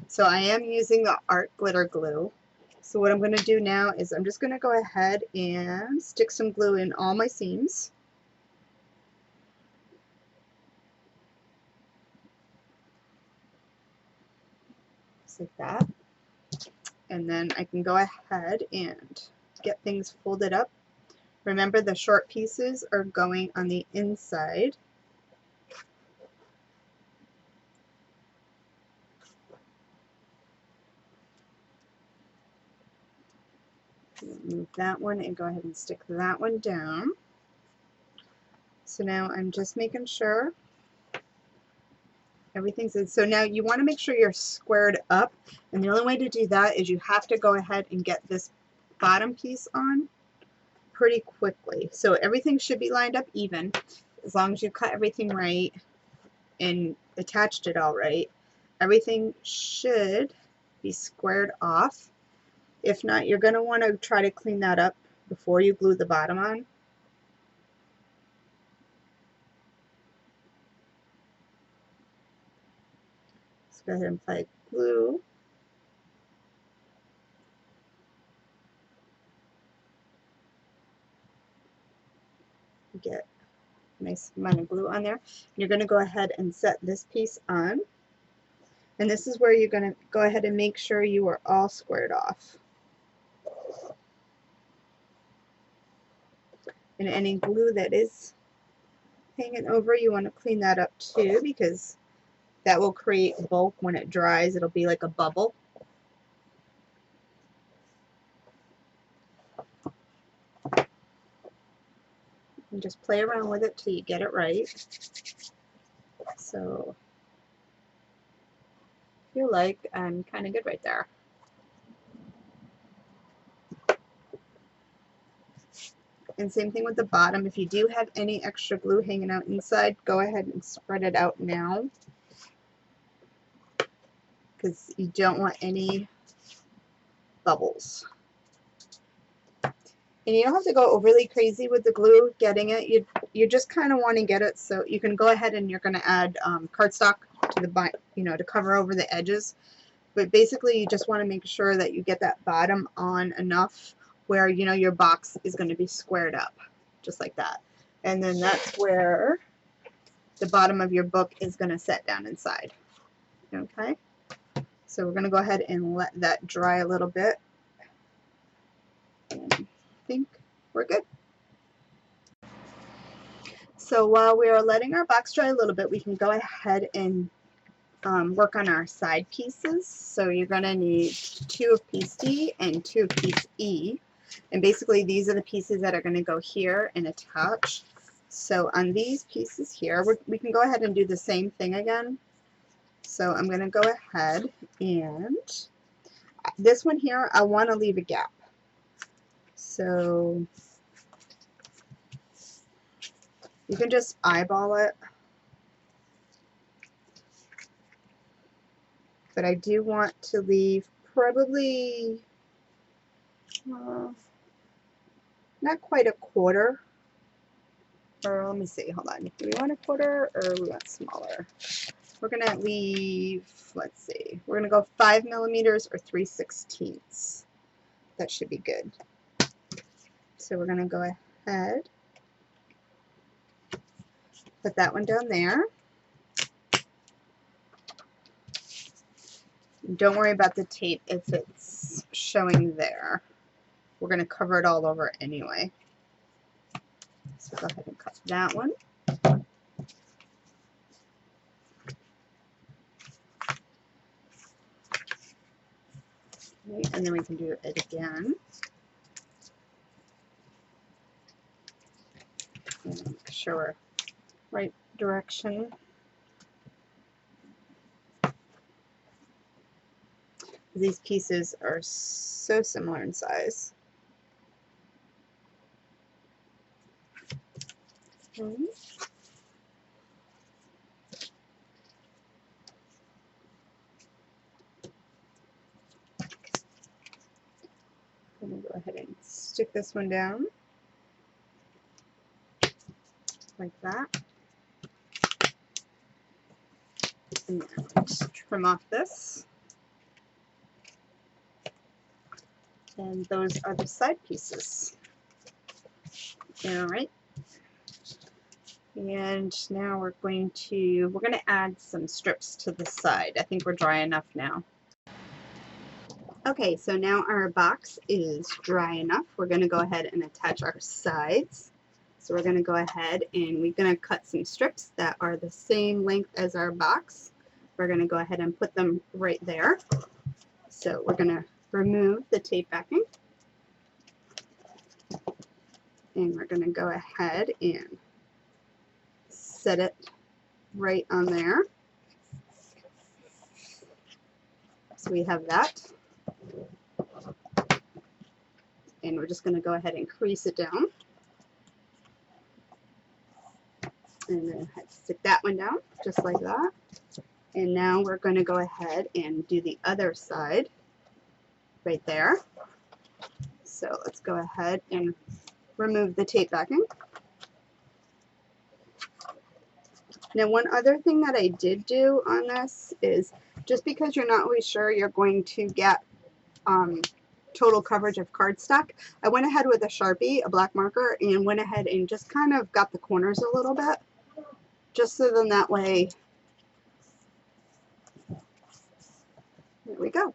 So I am using the art glitter glue. So what I'm going to do now is I'm just going to go ahead and stick some glue in all my seams. Just like that. And then I can go ahead and get things folded up. Remember, the short pieces are going on the inside. Move that one and go ahead and stick that one down. So now I'm just making sure everything's in. So now you want to make sure you're squared up, and the only way to do that is you have to go ahead and get this bottom piece on pretty quickly. So everything should be lined up even as long as you cut everything right and attached it all right. Everything should be squared off. If not, you're going to want to try to clean that up before you glue the bottom on. Let's go ahead and apply glue. Get a nice amount of glue on there. You're going to go ahead and set this piece on. And this is where you're going to go ahead and make sure you are all squared off. And any glue that is hanging over, you want to clean that up too, because that will create bulk when it dries. It'll be like a bubble. And just play around with it till you get it right. So I feel like I'm kind of good right there. And same thing with the bottom. If you do have any extra glue hanging out inside, go ahead and spread it out now, because you don't want any bubbles. And you don't have to go overly crazy with the glue getting it. You just kind of want to get it so you can go ahead and you're going to add cardstock to the to cover over the edges. But basically, you just want to make sure that you get that bottom on enough where your box is going to be squared up, just like that. And then that's where the bottom of your book is going to set down inside. Okay, so we're going to go ahead and let that dry a little bit. And I think we're good. So while we are letting our box dry a little bit, we can go ahead and work on our side pieces. So you're going to need 2 of piece D and 2 of piece E. And basically these are the pieces that are going to go here and attach. So on these pieces here, we can go ahead and do the same thing again. So I'm going to go ahead and this one here, I want to leave a gap. So you can just eyeball it. But I do want to leave probably not quite a quarter. Or let me see, hold on. Do we want a quarter or we want smaller? We're going to leave, let's see, we're going to go 5 millimeters or 3/16. That should be good. So we're going to go ahead, put that one down there. Don't worry about the tape if it's showing there. We're going to cover it all over anyway. So go ahead and cut that one. Okay, and then we can do it again. And make sure we're right direction. These pieces are so similar in size. Okay. I'm going to go ahead and stick this one down like that. And just trim off this. And those are the side pieces. Alright. And now we're going to add some strips to the side. I think we're dry enough now. Okay, so now our box is dry enough. We're going to go ahead and attach our sides. So we're going to go ahead and we're going to cut some strips that are the same length as our box. We're going to go ahead and put them right there. So we're going to remove the tape backing. And we're going to go ahead and set it right on there. So we have that. And we're just going to go ahead and crease it down. And then stick that one down, just like that. And now we're going to go ahead and do the other side right there. So let's go ahead and remove the tape backing. Now one other thing that I did do on this is, just because you're not always sure you're going to get total coverage of cardstock, I went ahead with a Sharpie, a black marker, and went ahead and just kind of got the corners a little bit, just so then that way, there we go.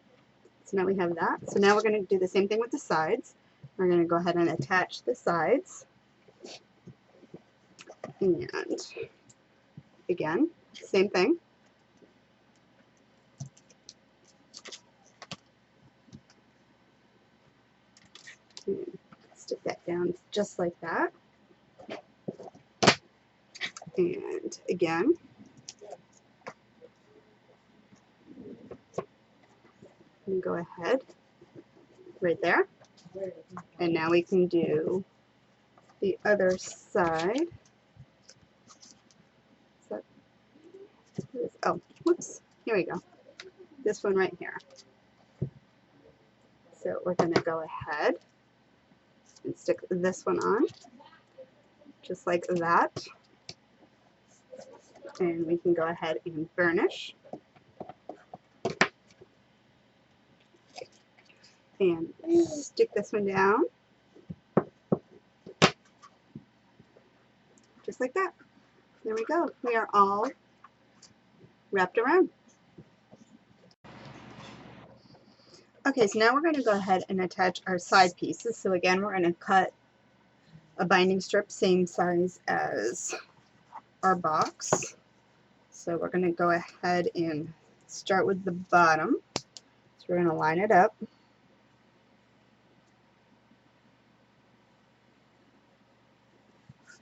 So now we have that. So now we're going to do the same thing with the sides. We're going to go ahead and attach the sides. And again, same thing. And stick that down just like that. And again, and go ahead right there. And now we can do the other side. Oh, whoops, here we go. This one right here. So we're going to go ahead and stick this one on, just like that. And we can go ahead and burnish. And stick this one down, just like that. There we go. We are all wrapped around. Okay, so now we're going to go ahead and attach our side pieces. So again, we're going to cut a binding strip same size as our box. So we're going to go ahead and start with the bottom. So we're going to line it up.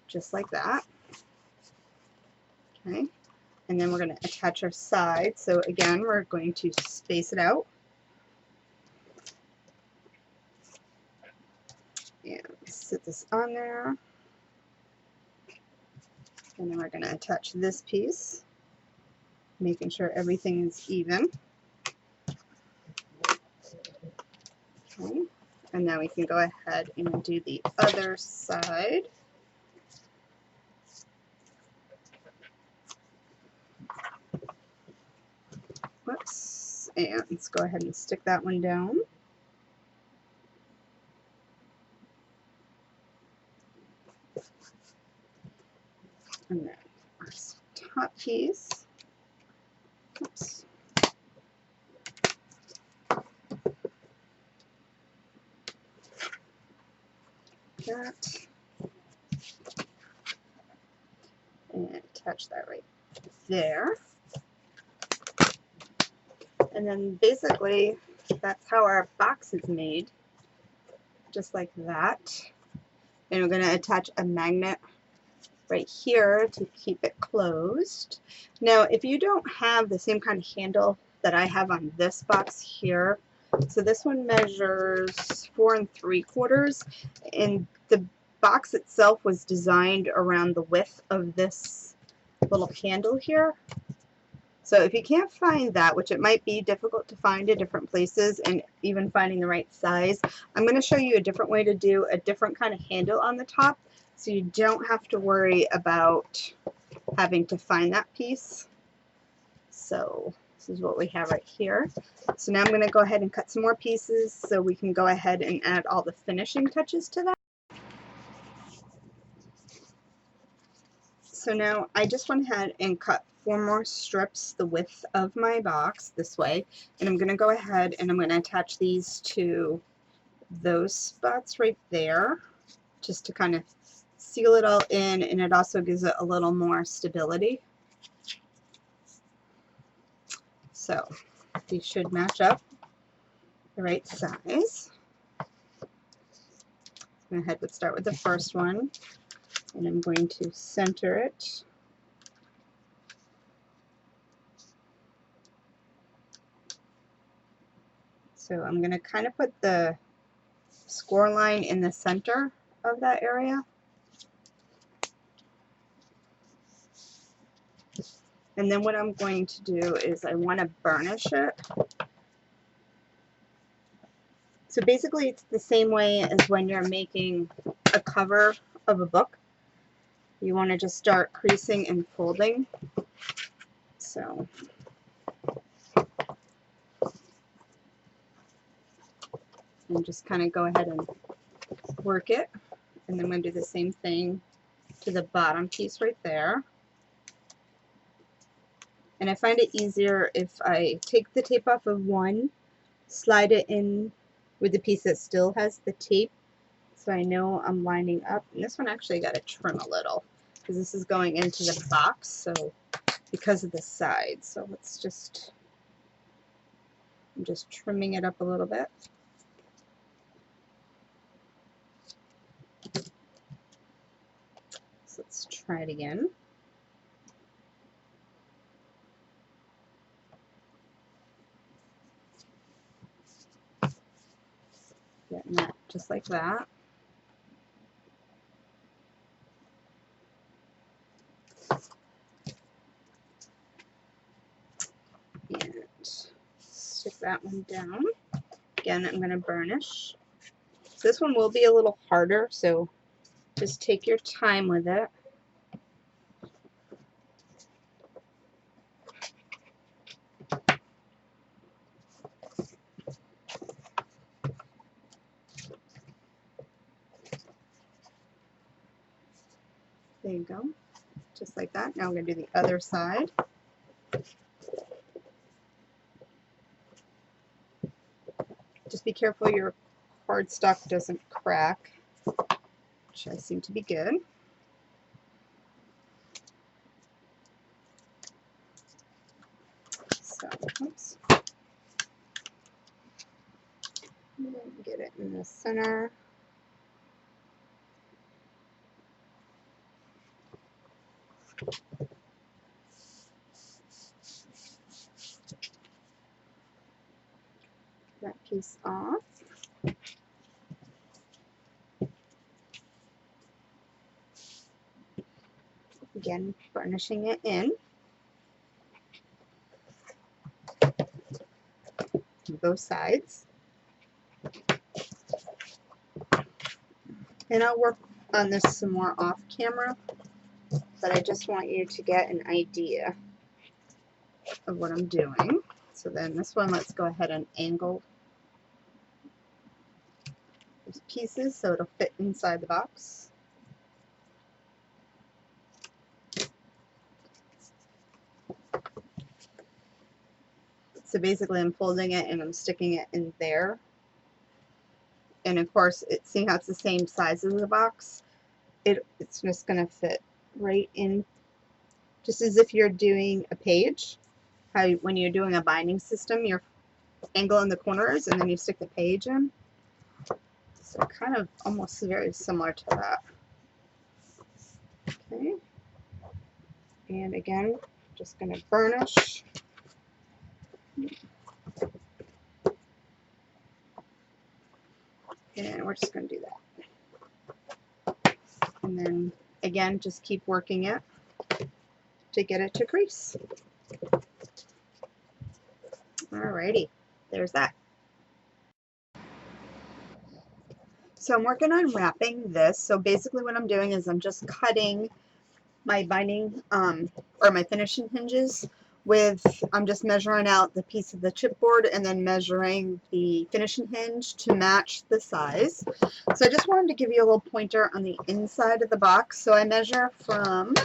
Just like that. Okay, and then we're going to attach our side. So again, we're going to space it out. And sit this on there. And then we're going to attach this piece, making sure everything is even. Okay, and now we can go ahead and do the other side. Whoops, and let's go ahead and stick that one down. piece. Oops. That. And attach that right there. And then basically that's how our box is made, just like that. And we're going to attach a magnet right here to keep it closed. Now if you don't have the same kind of handle that I have on this box here, so this one measures 4 3/4, and the box itself was designed around the width of this little handle here. So if you can't find that, which it might be difficult to find at different places and even finding the right size, I'm going to show you a different way to do a different kind of handle on the top, so you don't have to worry about having to find that piece. So this is what we have right here. So now I'm going to go ahead and cut some more pieces so we can go ahead and add all the finishing touches to that. So now I just went ahead and cut 4 more strips the width of my box this way, and I'm going to go ahead and I'm going to attach these to those spots right there just to kind of seal it all in, and it also gives it a little more stability. So these should match up the right size. Go ahead and start with the first one, and I'm going to center it. So I'm going to kind of put the score line in the center of that area. And then what I'm going to do is I want to burnish it. So basically it's the same way as when you're making a cover of a book. You want to just start creasing and folding. So and just kind of go ahead and work it. And then I'm going to do the same thing to the bottom piece right there. And I find it easier if I take the tape off of one, slide it in with the piece that still has the tape, so I know I'm lining up. And this one actually got to trim a little because this is going into the box, so because of the sides. So let's just, I'm just trimming it up a little bit. So let's try it again. Getting that just like that. And stick that one down. Again, I'm going to burnish. So this one will be a little harder, so just take your time with it. There you go, just like that. Now I'm going to do the other side. Just be careful your cardstock doesn't crack, which I seem to be good. So, oops. Get it in the center. That piece off. Again, burnishing it in. Both sides. And I'll work on this some more off camera, but I just want you to get an idea of what I'm doing. So then this one, let's go ahead and angle these pieces so it'll fit inside the box. So basically I'm folding it and I'm sticking it in there. And of course, see how it's the same size as the box? It's just going to fit right in, just as if you're doing a page. How when you're doing a binding system, you're angle in the corners and then you stick the page in. So kind of almost very similar to that. Okay. And again, just going to burnish. And we're just going to do that. And then again, just keep working it to get it to crease. Alrighty, there's that. So I'm working on wrapping this. So basically what I'm doing is I'm just cutting my binding or my finishing hinges with, I'm just measuring out the piece of the chipboard and then measuring the finishing hinge to match the size. So I just wanted to give you a little pointer on the inside of the box. So I measure from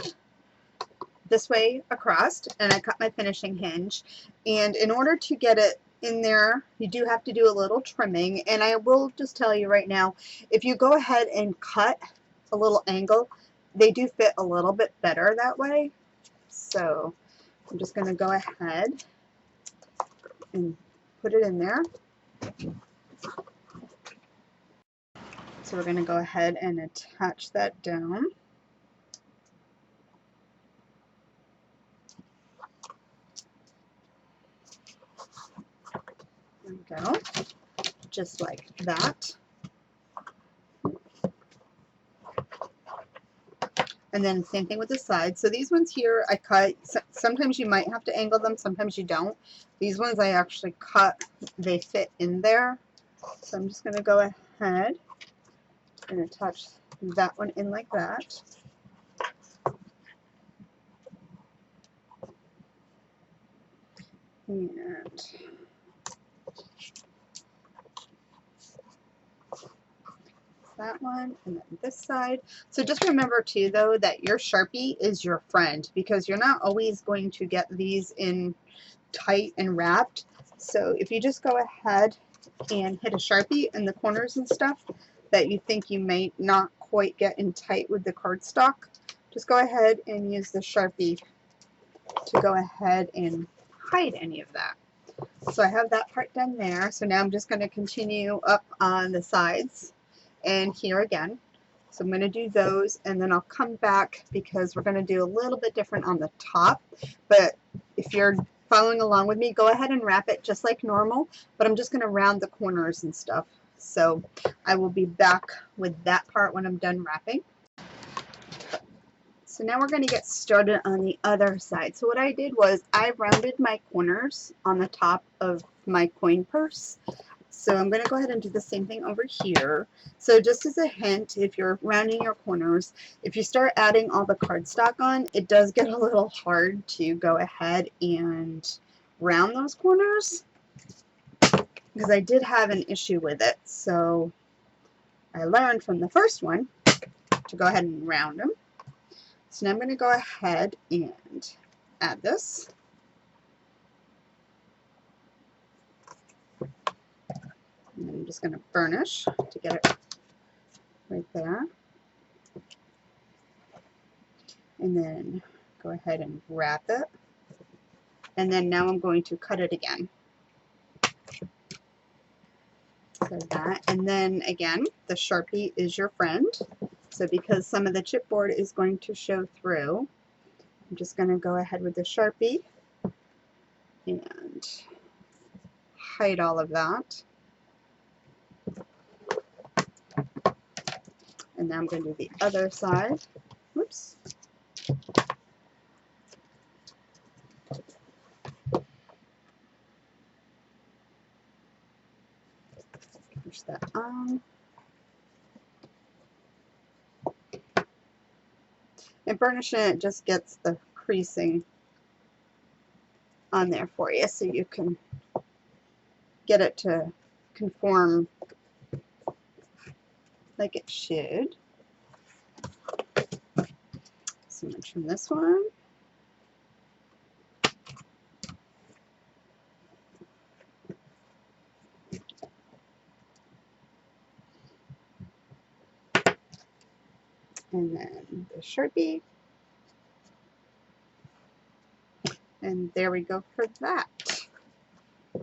this way across and I cut my finishing hinge, and in order to get it in there you do have to do a little trimming, and I will just tell you right now, if you go ahead and cut a little angle, they do fit a little bit better that way. So I'm just going to go ahead and put it in there. So we're going to go ahead and attach that down. There we go, just like that. And then same thing with the sides. So these ones here I cut. Sometimes you might have to angle them, sometimes you don't. These ones I actually cut, they fit in there. So I'm just going to go ahead and attach that one in like that. And that one, and then this side. So just remember too though that your Sharpie is your friend, because you're not always going to get these in tight and wrapped. So if you just go ahead and hit a Sharpie in the corners and stuff that you think you may not quite get in tight with the cardstock, just go ahead and use the Sharpie to go ahead and hide any of that. So I have that part done there. So now I'm just going to continue up on the sides and here again. So I'm going to do those and then I'll come back because we're going to do a little bit different on the top. But if you're following along with me, go ahead and wrap it just like normal, but I'm just going to round the corners and stuff. So I will be back with that part when I'm done wrapping. So now we're going to get started on the other side. So what I did was I rounded my corners on the top of my coin purse. So I'm going to go ahead and do the same thing over here. So just as a hint, if you're rounding your corners, if you start adding all the cardstock on, it does get a little hard to go ahead and round those corners, because I did have an issue with it. So I learned from the first one to go ahead and round them. So now I'm going to go ahead and add this. And I'm just going to burnish to get it right there. And then go ahead and wrap it. And then now I'm going to cut it again. So that, and then again, the Sharpie is your friend. So because some of the chipboard is going to show through, I'm just going to go ahead with the Sharpie and hide all of that. And now I'm going to do the other side. Whoops. Push that on. And burnishing it just gets the creasing on there for you, so you can get it to conform like it should. So I'm going to trim this one. And then the Sharpie. And there we go for that.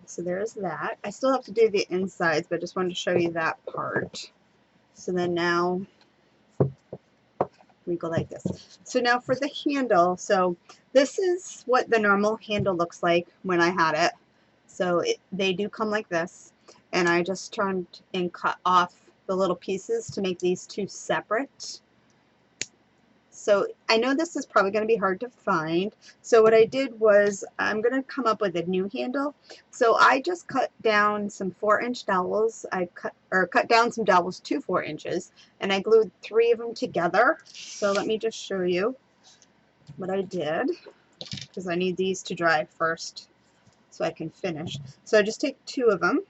So there's that. I still have to do the insides, but I just wanted to show you that part. So then now we go like this. So now for the handle, so this is what the normal handle looks like when I had it. So they do come like this, and I just turned and cut off the little pieces to make these two separate. So I know this is probably going to be hard to find. So what I did was I'm going to come up with a new handle. So I just cut down some 4-inch dowels. I cut down some dowels to 4 inches, and I glued 3 of them together. So let me just show you what I did, because I need these to dry first so I can finish. So I just take 2 of them,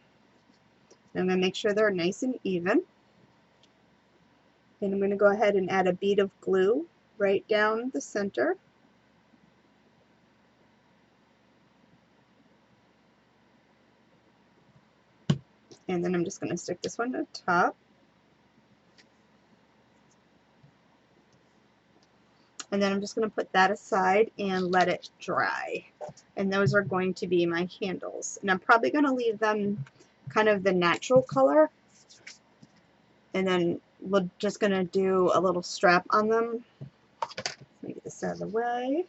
and I'm going to make sure they're nice and even. And I'm going to go ahead and add a bead of glue right down the center. And then I'm just going to stick this one to the top. And then I'm just going to put that aside and let it dry. And those are going to be my handles. And I'm probably going to leave them kind of the natural color. And then we're just going to do a little strap on them. Let me get this out of the way.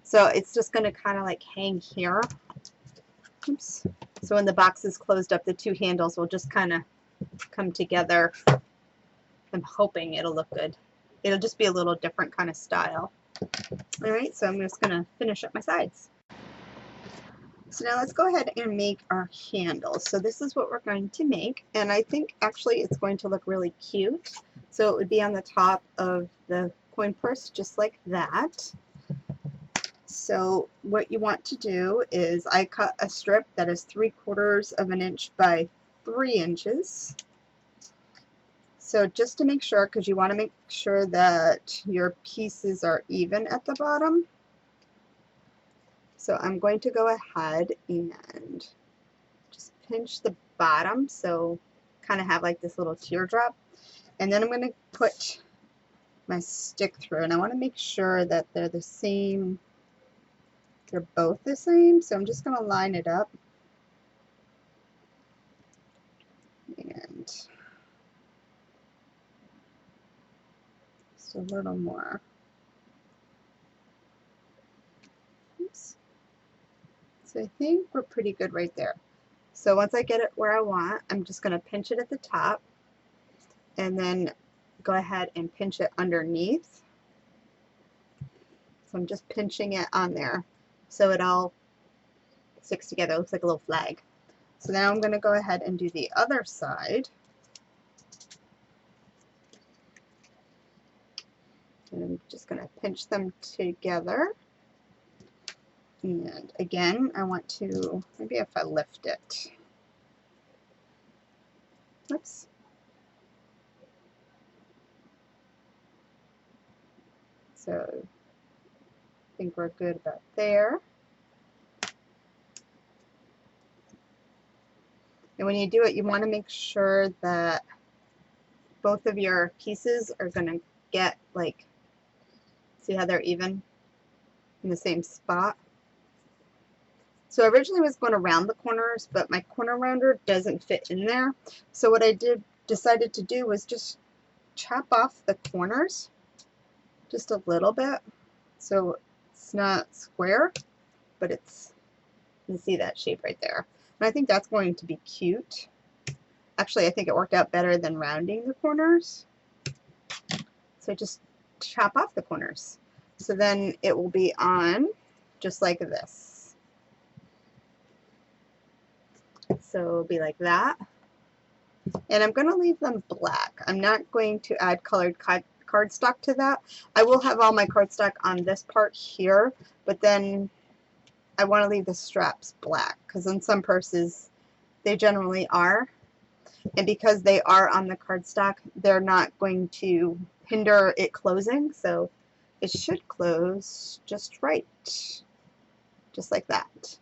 So it's just going to kind of like hang here. Oops. So when the box is closed up, the 2 handles will just kind of come together. I'm hoping it'll look good. It'll just be a little different kind of style. Alright, so I'm just going to finish up my sides. So now let's go ahead and make our handles. So this is what we're going to make, and I think actually it's going to look really cute. So it would be on the top of the coin purse, just like that. So what you want to do is I cut a strip that is 3/4 of an inch by 3 inches. So just to make sure, because you want to make sure that your pieces are even at the bottom. So I'm going to go ahead and just pinch the bottom, so kind of have like this little teardrop. And then I'm going to put my stick through, and I want to make sure that they're the same. They're both the same, so I'm just going to line it up. And just a little more. Oops. So I think we're pretty good right there. So once I get it where I want, I'm just going to pinch it at the top, and then go ahead and pinch it underneath. So I'm just pinching it on there so it all sticks together. It looks like a little flag. So now I'm going to go ahead and do the other side. And I'm just going to pinch them together. And again, I want to, maybe if I lift it. Oops. So I think we're good about there. And when you do it, you want to make sure that both of your pieces are going to get like, see how they're even in the same spot. So I originally was going to round the corners, but my corner rounder doesn't fit in there. So what I decided to do was just chop off the corners just a little bit. So it's not square, but it's, you can see that shape right there. And I think that's going to be cute. Actually, I think it worked out better than rounding the corners. So just chop off the corners. So then it will be on just like this. So it'll be like that. And I'm going to leave them black. I'm not going to add colored cardstock to that. I will have all my cardstock on this part here, but then I want to leave the straps black, because on some purses they generally are. And because they are on the cardstock, they're not going to hinder it closing, so it should close just right. Just like that.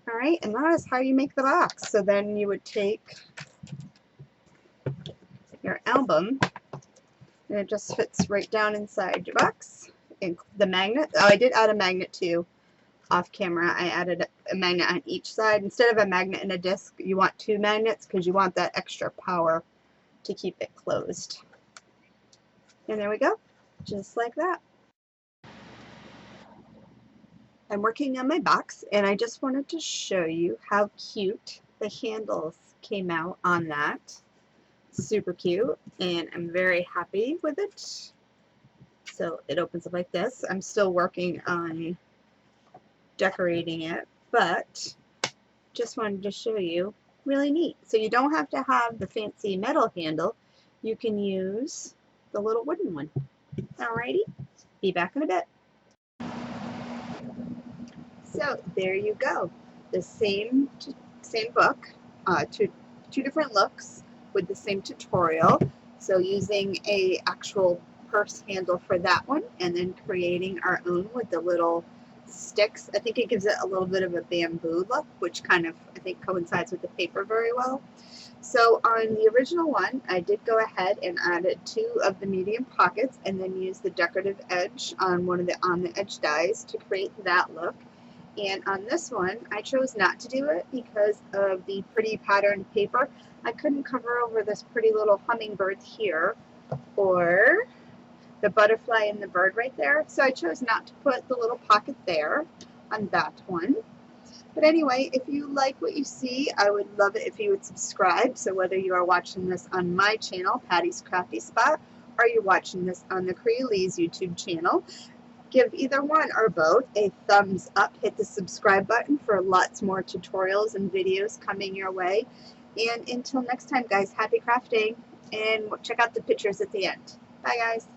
Alright, and that is how you make the box. So then you would take your album, And it just fits right down inside your box. And the magnet, oh, I did add a magnet too off camera. I added a magnet on each side. Instead of a magnet and a disc, you want 2 magnets because you want that extra power to keep it closed. And there we go, just like that. I'm working on my box, and I just wanted to show you how cute the handles came out on that. Super cute, and I'm very happy with it. So it opens up like this. I'm still working on decorating it, but just wanted to show you. Really neat. So you don't have to have the fancy metal handle. You can use the little wooden one. Alrighty, be back in a bit. So there you go. The same book, two different looks with the same tutorial. So using a actual purse handle for that one, and then creating our own with the little sticks. I think it gives it a little bit of a bamboo look, which kind of, I think, coincides with the paper very well. So on the original one, I did go ahead and added 2 of the medium pockets, and then use the decorative edge on one of the on the edge dies to create that look. And on this one, I chose not to do it because of the pretty patterned paper. I couldn't cover over this pretty little hummingbird here, or the butterfly and the bird right there. So I chose not to put the little pocket there on that one. But anyway, if you like what you see, I would love it if you would subscribe. So whether you are watching this on my channel, Patty's Crafty Spot, or you're watching this on the Crealies YouTube channel, give either one or both a thumbs up. Hit the subscribe button for lots more tutorials and videos coming your way. And until next time, guys, happy crafting, and check out the pictures at the end. Bye, guys.